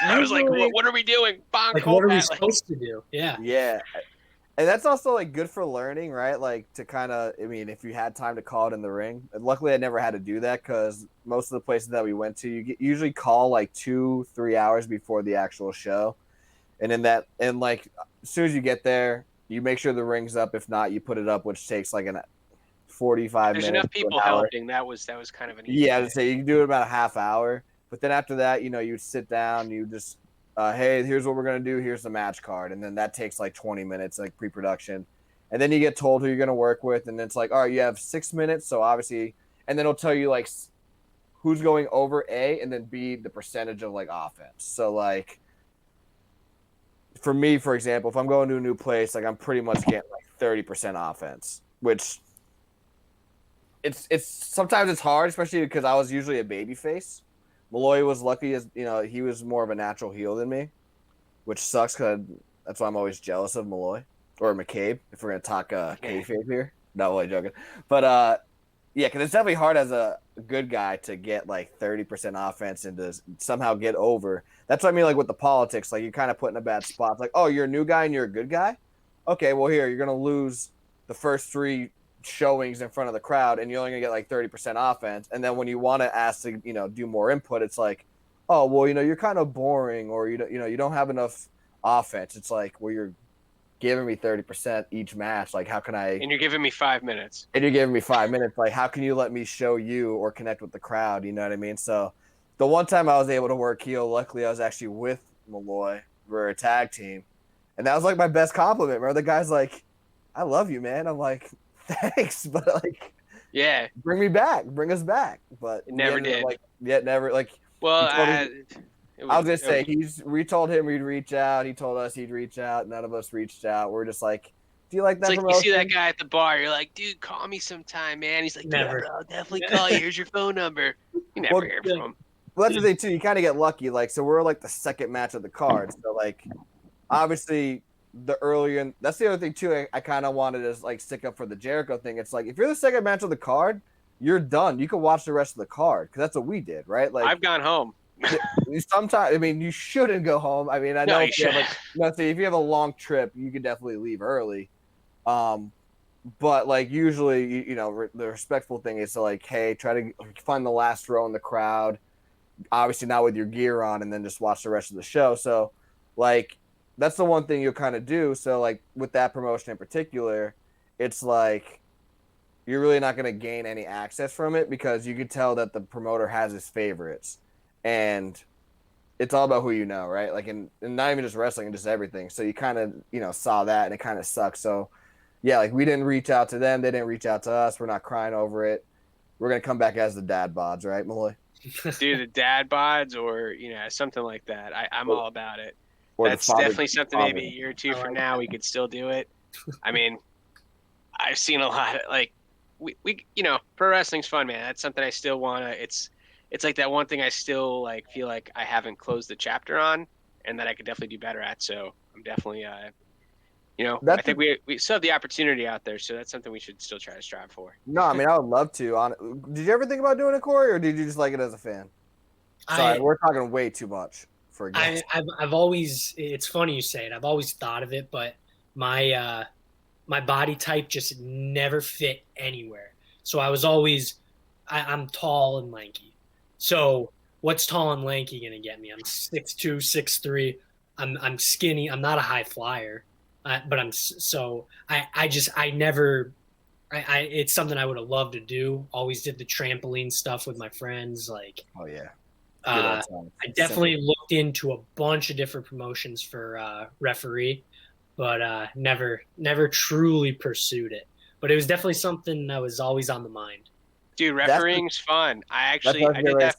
I was like, "What are we doing? Like, what are we supposed to do?" Yeah, yeah, and that's also like good for learning, right? Like to kind of, if you had time to call it in the ring. And luckily, I never had to do that because most of the places that we went to, you usually call like 2-3 hours before the actual show, and like as soon as you get there, you make sure the ring's up. If not, you put it up, which takes like 45 minutes. There's enough people helping. That was kind of an easy. Yeah, I'd say you can do it about a half hour. But then after that, you sit down, you just, hey, here's what we're going to do. Here's the match card. And then that takes like 20 minutes, like pre-production. And then you get told who you're going to work with. And it's like, all right, you have 6 minutes. So obviously, and then it'll tell you like who's going over A and then B, the percentage of like offense. So like, for me, for example, if I'm going to a new place, like I'm pretty much getting like 30% offense, which it's sometimes it's hard, especially because I was usually a baby face. Malloy was lucky as he was more of a natural heel than me, which sucks because that's why I'm always jealous of Malloy or McCabe if we're gonna talk kayfabe here. Not really joking, but yeah, because it's definitely hard as a good guy to get like 30% offense and to somehow get over. That's what I mean, like with the politics, like you're kind of put in a bad spot. It's like, oh, you're a new guy and you're a good guy. Okay, well here you're gonna lose the first 3 showings in front of the crowd, and you're only gonna get like 30% offense. And then when you want to ask to do more input, it's like, oh well, you're kind of boring, or you don't have enough offense. It's like, well, you're giving me 30% each match. Like, how can I? And you're giving me 5 minutes. And you're giving me 5 minutes. Like, how can you let me show you or connect with the crowd? You know what I mean? So, the one time I was able to work heel, luckily I was actually with Malloy. We were a tag team, and that was like my best compliment. Remember, the guy's like, "I love you, man." I'm like, "Thanks," but like, yeah, bring us back. But it never did. Never. Like, well, I was gonna say we told him we'd reach out. He told us he'd reach out. None of us reached out. We're just like, do you like that? It's like you see that guy at the bar. You're like, dude, call me sometime, man. He's like, Never. Yeah, I'll definitely call you. Here's your phone number. You never hear from him. Well, that's the thing too. You kind of get lucky. Like, so we're like the second match of the card. So like, obviously that's the other thing too. I kind of wanted to like stick up for the Jericho thing. It's like if you're the second match of the card, you're done. You can watch the rest of the card because that's what we did, right? Like I've gone home. Sometimes, I mean, you shouldn't go home. I mean, I know if you have a long trip, you can definitely leave early. But like usually, the respectful thing is to like, hey, try to find the last row in the crowd. Obviously, not with your gear on, and then just watch the rest of the show. So, like, that's the one thing you'll kind of do. So, like, with that promotion in particular, it's like you're really not going to gain any access from it because you could tell that the promoter has his favorites. And it's all about who you know, right? Like, and not even just wrestling, just everything. So you kind of, saw that, and it kind of sucks. So, yeah, like we didn't reach out to them. They didn't reach out to us. We're not crying over it. We're going to come back as the dad bods, right, Malloy? Dude, the dad bods or, something like that. I'm all about it. That's definitely something maybe a year or two from now we could still do it. I mean, I've seen a lot of, like, we pro wrestling's fun, man. That's something I still want to, it's like that one thing I still like feel like I haven't closed the chapter on and that I could definitely do better at. So I'm definitely, I think we still have the opportunity out there. So that's something we should still try to strive for. No, I mean, I would love to. Did you ever think about doing it, Corey, or did you just like it as a fan? Sorry, we're talking way too much for a guest. I've always, it's funny you say it. I've always thought of it, but my body type just never fit anywhere. So I was always, I'm tall and lanky. So what's tall and lanky going to get me? I'm 6'2", 6'3". I'm skinny. I'm not a high flyer, but it's something I would have loved to do. Always did the trampoline stuff with my friends. Like, oh yeah. I definitely looked into a bunch of different promotions for referee, but never truly pursued it. But it was definitely something that was always on the mind. Dude, refereeing's fun. I did that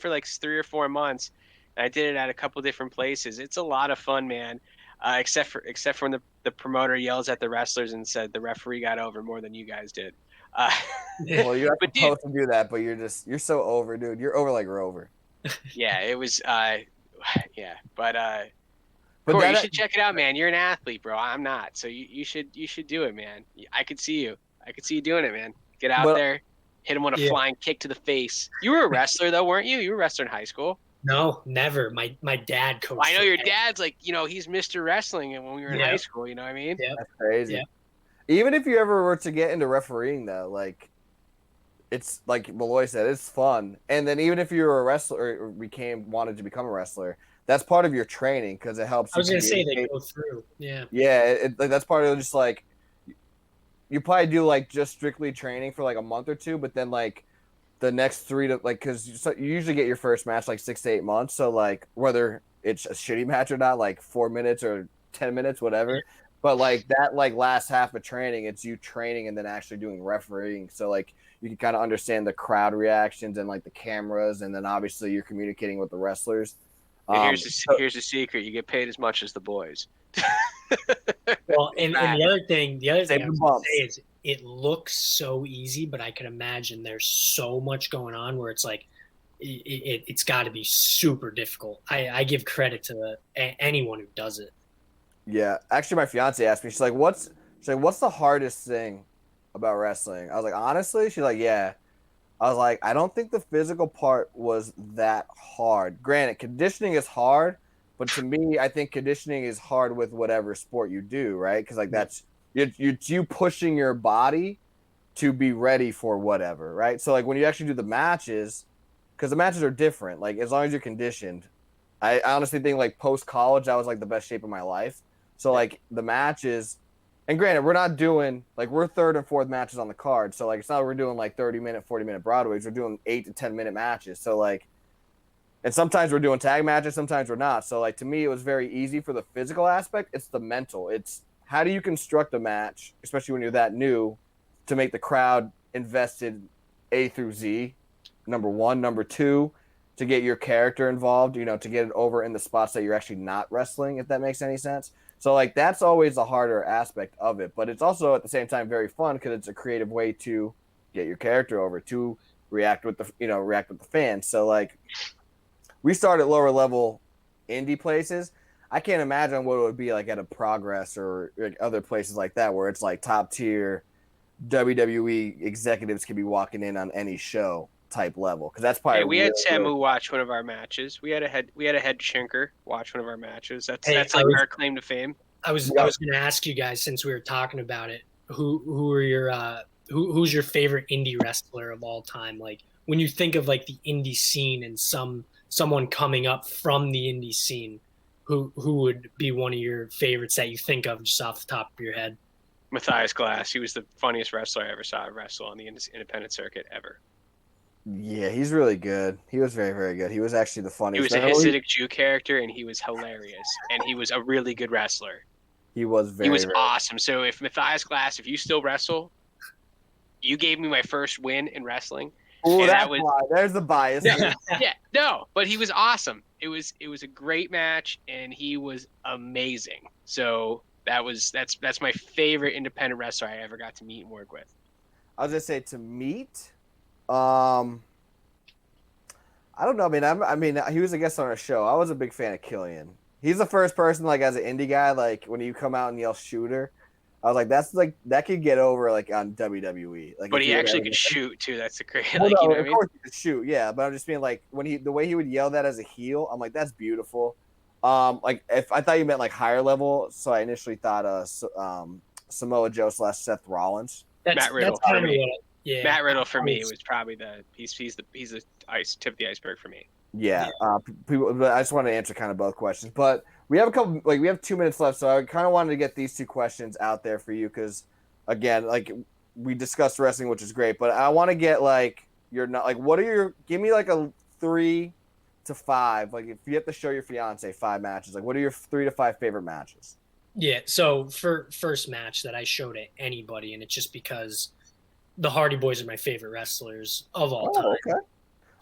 for like 3 or 4 months. And I did it at a couple different places. It's a lot of fun, man. Except for when the promoter yells at the wrestlers and said the referee got over more than you guys did. Well, you're not supposed to do that, but you're so over, dude. You're over like Rover. Yeah, it was. Yeah, but Corey, you should check it out, man. You're an athlete, bro. I'm not, so you should do it, man. I could see you. I could see you doing it, man. Get out there, hit him with a flying kick to the face. You were a wrestler though, weren't you? You were a wrestler in high school. No, never. My dad coached. I know your dad's like, he's Mr. Wrestling, and when we were in high school, you know what I mean? Yeah, that's crazy. Yeah. Even if you ever were to get into refereeing, though, like, it's like Malloy said, it's fun. And then even if you were a wrestler or wanted to become a wrestler, that's part of your training because it helps. I was gonna say they go through. Yeah. Yeah, that's part of just like you probably do like just strictly training for like a month or two, but then like the next 3 to like because you usually get your first match like 6 to 8 months. So like whether it's a shitty match or not, like 4 minutes or 10 minutes, whatever. Yeah. But like that like last half of training, it's you training and then actually doing refereeing. So like you can kind of understand the crowd reactions and like the cameras, and then obviously you're communicating with the wrestlers. Here's the secret: you get paid as much as the boys. Well, and the other thing I was going to say is it looks so easy, but I can imagine there's so much going on where it's like it's got to be super difficult. I give credit to anyone who does it. Yeah, actually, my fiance asked me. She's like, "What's the hardest thing about wrestling?" I was like, "Honestly," she's like, "Yeah." I was like, "I don't think the physical part was that hard. Granted, conditioning is hard, but to me, I think conditioning is hard with whatever sport you do, right? Because like that's you pushing your body to be ready for whatever, right? So like when you actually do the matches, because the matches are different. Like as long as you're conditioned, I honestly think like post college, that was like the best shape of my life. So like the matches, and granted, we're not doing like we're third and fourth matches on the card. So like it's not like we're doing like 30-minute, 40-minute Broadways. We're doing 8 to 10-minute matches. So like, and sometimes we're doing tag matches, sometimes we're not. So like to me, it was very easy for the physical aspect. It's the mental. It's how do you construct a match, especially when you're that new, to make the crowd invested A through Z. Number one, number two, to get your character involved. You know, to get it over in the spots that you're actually not wrestling. If that makes any sense. So like that's always the harder aspect of it, but it's also at the same time very fun because it's a creative way to get your character over, to react with the fans. So like we start at lower level indie places. I can't imagine what it would be like at a Progress or like other places like that where it's like top tier WWE executives could be walking in on any show type level because that's probably. Hey, we had Samu watch one of our matches. We had a head shinker watch one of our matches. That's like our claim to fame. I was going to ask you guys since we were talking about it. Who are your who's your favorite indie wrestler of all time? Like when you think of like the indie scene and someone coming up from the indie scene, who would be one of your favorites that you think of just off the top of your head? Matthias Glass. He was the funniest wrestler I ever saw wrestle on the independent circuit ever. Yeah, he's really good. He was very, very good. He was actually the funniest. He was a Hasidic Jew character, and he was hilarious. And he was a really good wrestler. He was very awesome. So if Matthias Glass, if you still wrestle, you gave me my first win in wrestling. Oh, there's the bias. No, but he was awesome. It was a great match, and he was amazing. So that's my favorite independent wrestler I ever got to meet and work with. I was gonna say to meet. I don't know. I mean, he was a guest on our show. I was a big fan of Killian. He's the first person, like, as an indie guy, like, when you come out and yell shooter, I was like, that's like that could get over like on WWE. Like, but he actually could shoot too. That's the crazy. Well, no, of course he could shoot, yeah. But I'm just being like the way he would yell that as a heel, I'm like, that's beautiful. Like if I thought you meant like higher level, so I initially thought Samoa Joe / Seth Rollins. Matt Riddle. That's kind of yeah. Matt Riddle for me was probably he's the tip of the iceberg for me. Yeah. But I just wanted to answer kind of both questions, but we have we have 2 minutes left, so I kind of wanted to get these two questions out there for you because, again, like we discussed wrestling, which is great, but I want to get like give me like a 3 to 5, like if you have to show your fiance 5 matches, like what are your 3 to 5 favorite matches? Yeah, so for first match that I showed to anybody, and it's just because the Hardy Boys are my favorite wrestlers of all time. Okay.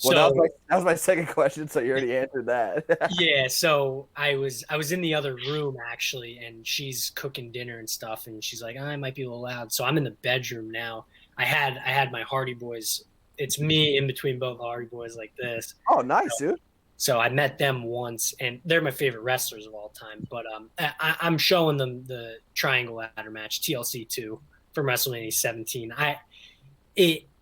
Well, so, that was my second question, so you already answered that. Yeah, so I was in the other room actually, and she's cooking dinner and stuff, and she's like, I might be a little loud. So I'm in the bedroom now. I had my Hardy Boys. It's me in between both Hardy Boys like this. Oh, nice, dude. So I met them once, and they're my favorite wrestlers of all time. But I'm showing them the Triangle Ladder match, TLC 2 from WrestleMania 17.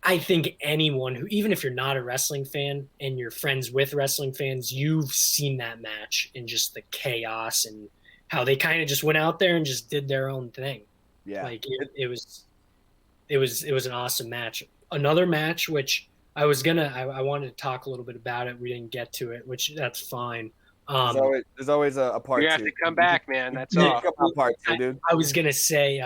I think anyone who, even if you're not a wrestling fan and you're friends with wrestling fans, you've seen that match and just the chaos and how they kind of just went out there and just did their own thing. Yeah, like it was an awesome match. Another match which I wanted to talk a little bit about it. We didn't get to it, which that's fine. There's always a part 2. You have to come back, man. That's all. Part 2, dude. I was gonna say.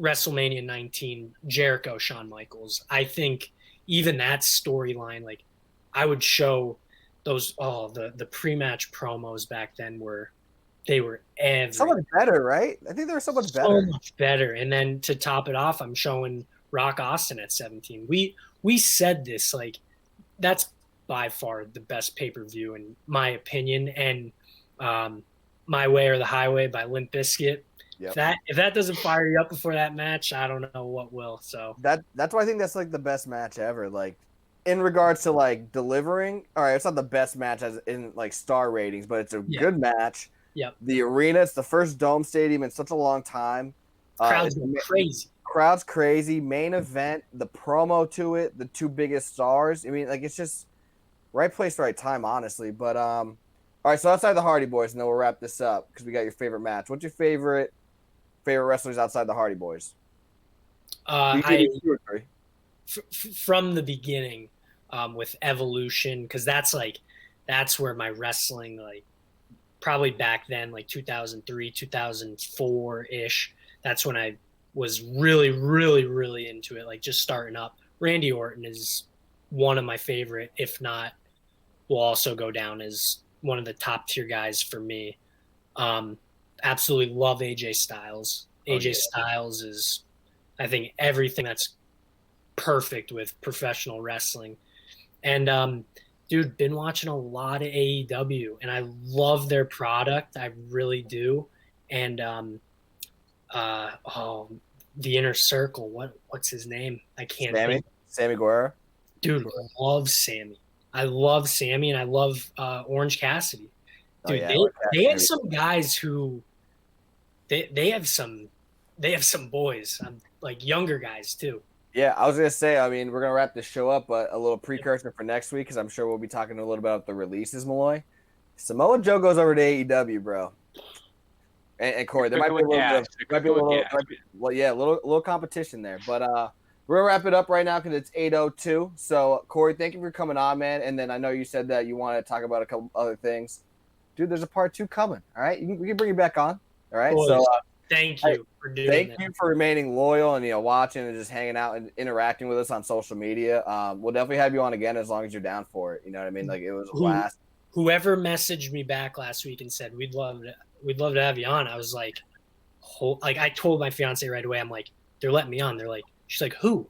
WrestleMania 19, Jericho, Shawn Michaels. I think even that storyline, like I would show those the pre-match promos back then were everything. So much better, right? I think they were so much better. So much better. And then to top it off, I'm showing Rock Austin at 17. We said this, like that's by far the best pay-per-view in my opinion. And My Way or the Highway by Limp Bizkit. Yep. If that doesn't fire you up before that match, I don't know what will. So that's why I think that's like the best match ever. Like in regards to like delivering, all right, it's not the best match as in like star ratings, but it's a good match. Yep. The arena, it's the first dome stadium in such a long time. Crowds go crazy. Crowd's crazy. Main event, the promo to it, the two biggest stars. I mean, like it's just right place, right time, honestly. But all right, so outside the Hardy Boys, and then we'll wrap this up because we got your favorite match. What's your favorite wrestlers outside the Hardy Boys? From the beginning, with Evolution, because that's where my wrestling, like probably back then, like 2003, 2004 ish. That's when I was really, really, really into it. Like just starting up. Randy Orton is one of my favorite, if not, will also go down as one of the top tier guys for me. Absolutely love AJ Styles. AJ Styles is, I think, everything that's perfect with professional wrestling. And dude, been watching a lot of AEW, and I love their product. I really do. And the Inner Circle. What's his name? I can't think. Sammy Guerrero. Dude, I love Sammy. I love Sammy, and I love Orange Cassidy. Dude, they have some guys who they have some boys, like younger guys too. Yeah, I was gonna say. I mean, we're gonna wrap this show up, but a little precursor for next week because I'm sure we'll be talking a little bit about the releases, Malloy. Samoa Joe goes over to AEW, bro. And Corey, there might be a little competition there, but we're gonna wrap it up right now because it's 8:02. So Corey, thank you for coming on, man. And then I know you said that you want to talk about a couple other things, dude. There's a part 2 coming. All right, we can bring you back on. All right, so thank you for doing. Thank you for remaining loyal and watching and just hanging out and interacting with us on social media. We'll definitely have you on again as long as you're down for it. You know what I mean? Like it was a blast. Whoever messaged me back last week and said we'd love to have you on, I was like, I told my fiance right away. I'm like, they're letting me on. They're like, she's like, who?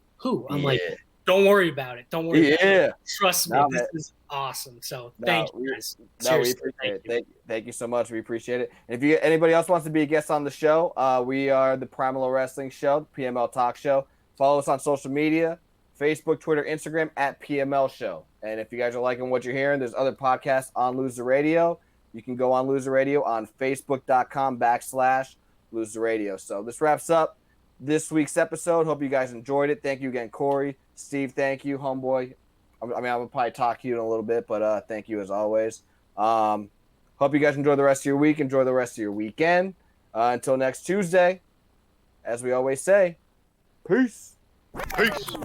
I'm like, don't worry about it. Don't worry. About it. Trust me, this is awesome. So thank you guys. We appreciate it. Thank you so much. We appreciate it. And if anybody else wants to be a guest on the show, we are the Primal Wrestling Show, PML Talk Show. Follow us on social media, Facebook, Twitter, Instagram at PML Show. And if you guys are liking what you're hearing, there's other podcasts on Loser Radio. You can go on Loser Radio on Facebook.com/Loser Radio. So this wraps up this week's episode. Hope you guys enjoyed it. Thank you again, Corey. Steve, thank you, homeboy. I mean, I will probably talk to you in a little bit, but thank you as always. Hope you guys enjoy the rest of your week. Enjoy the rest of your weekend. Until next Tuesday, as we always say, peace. Peace.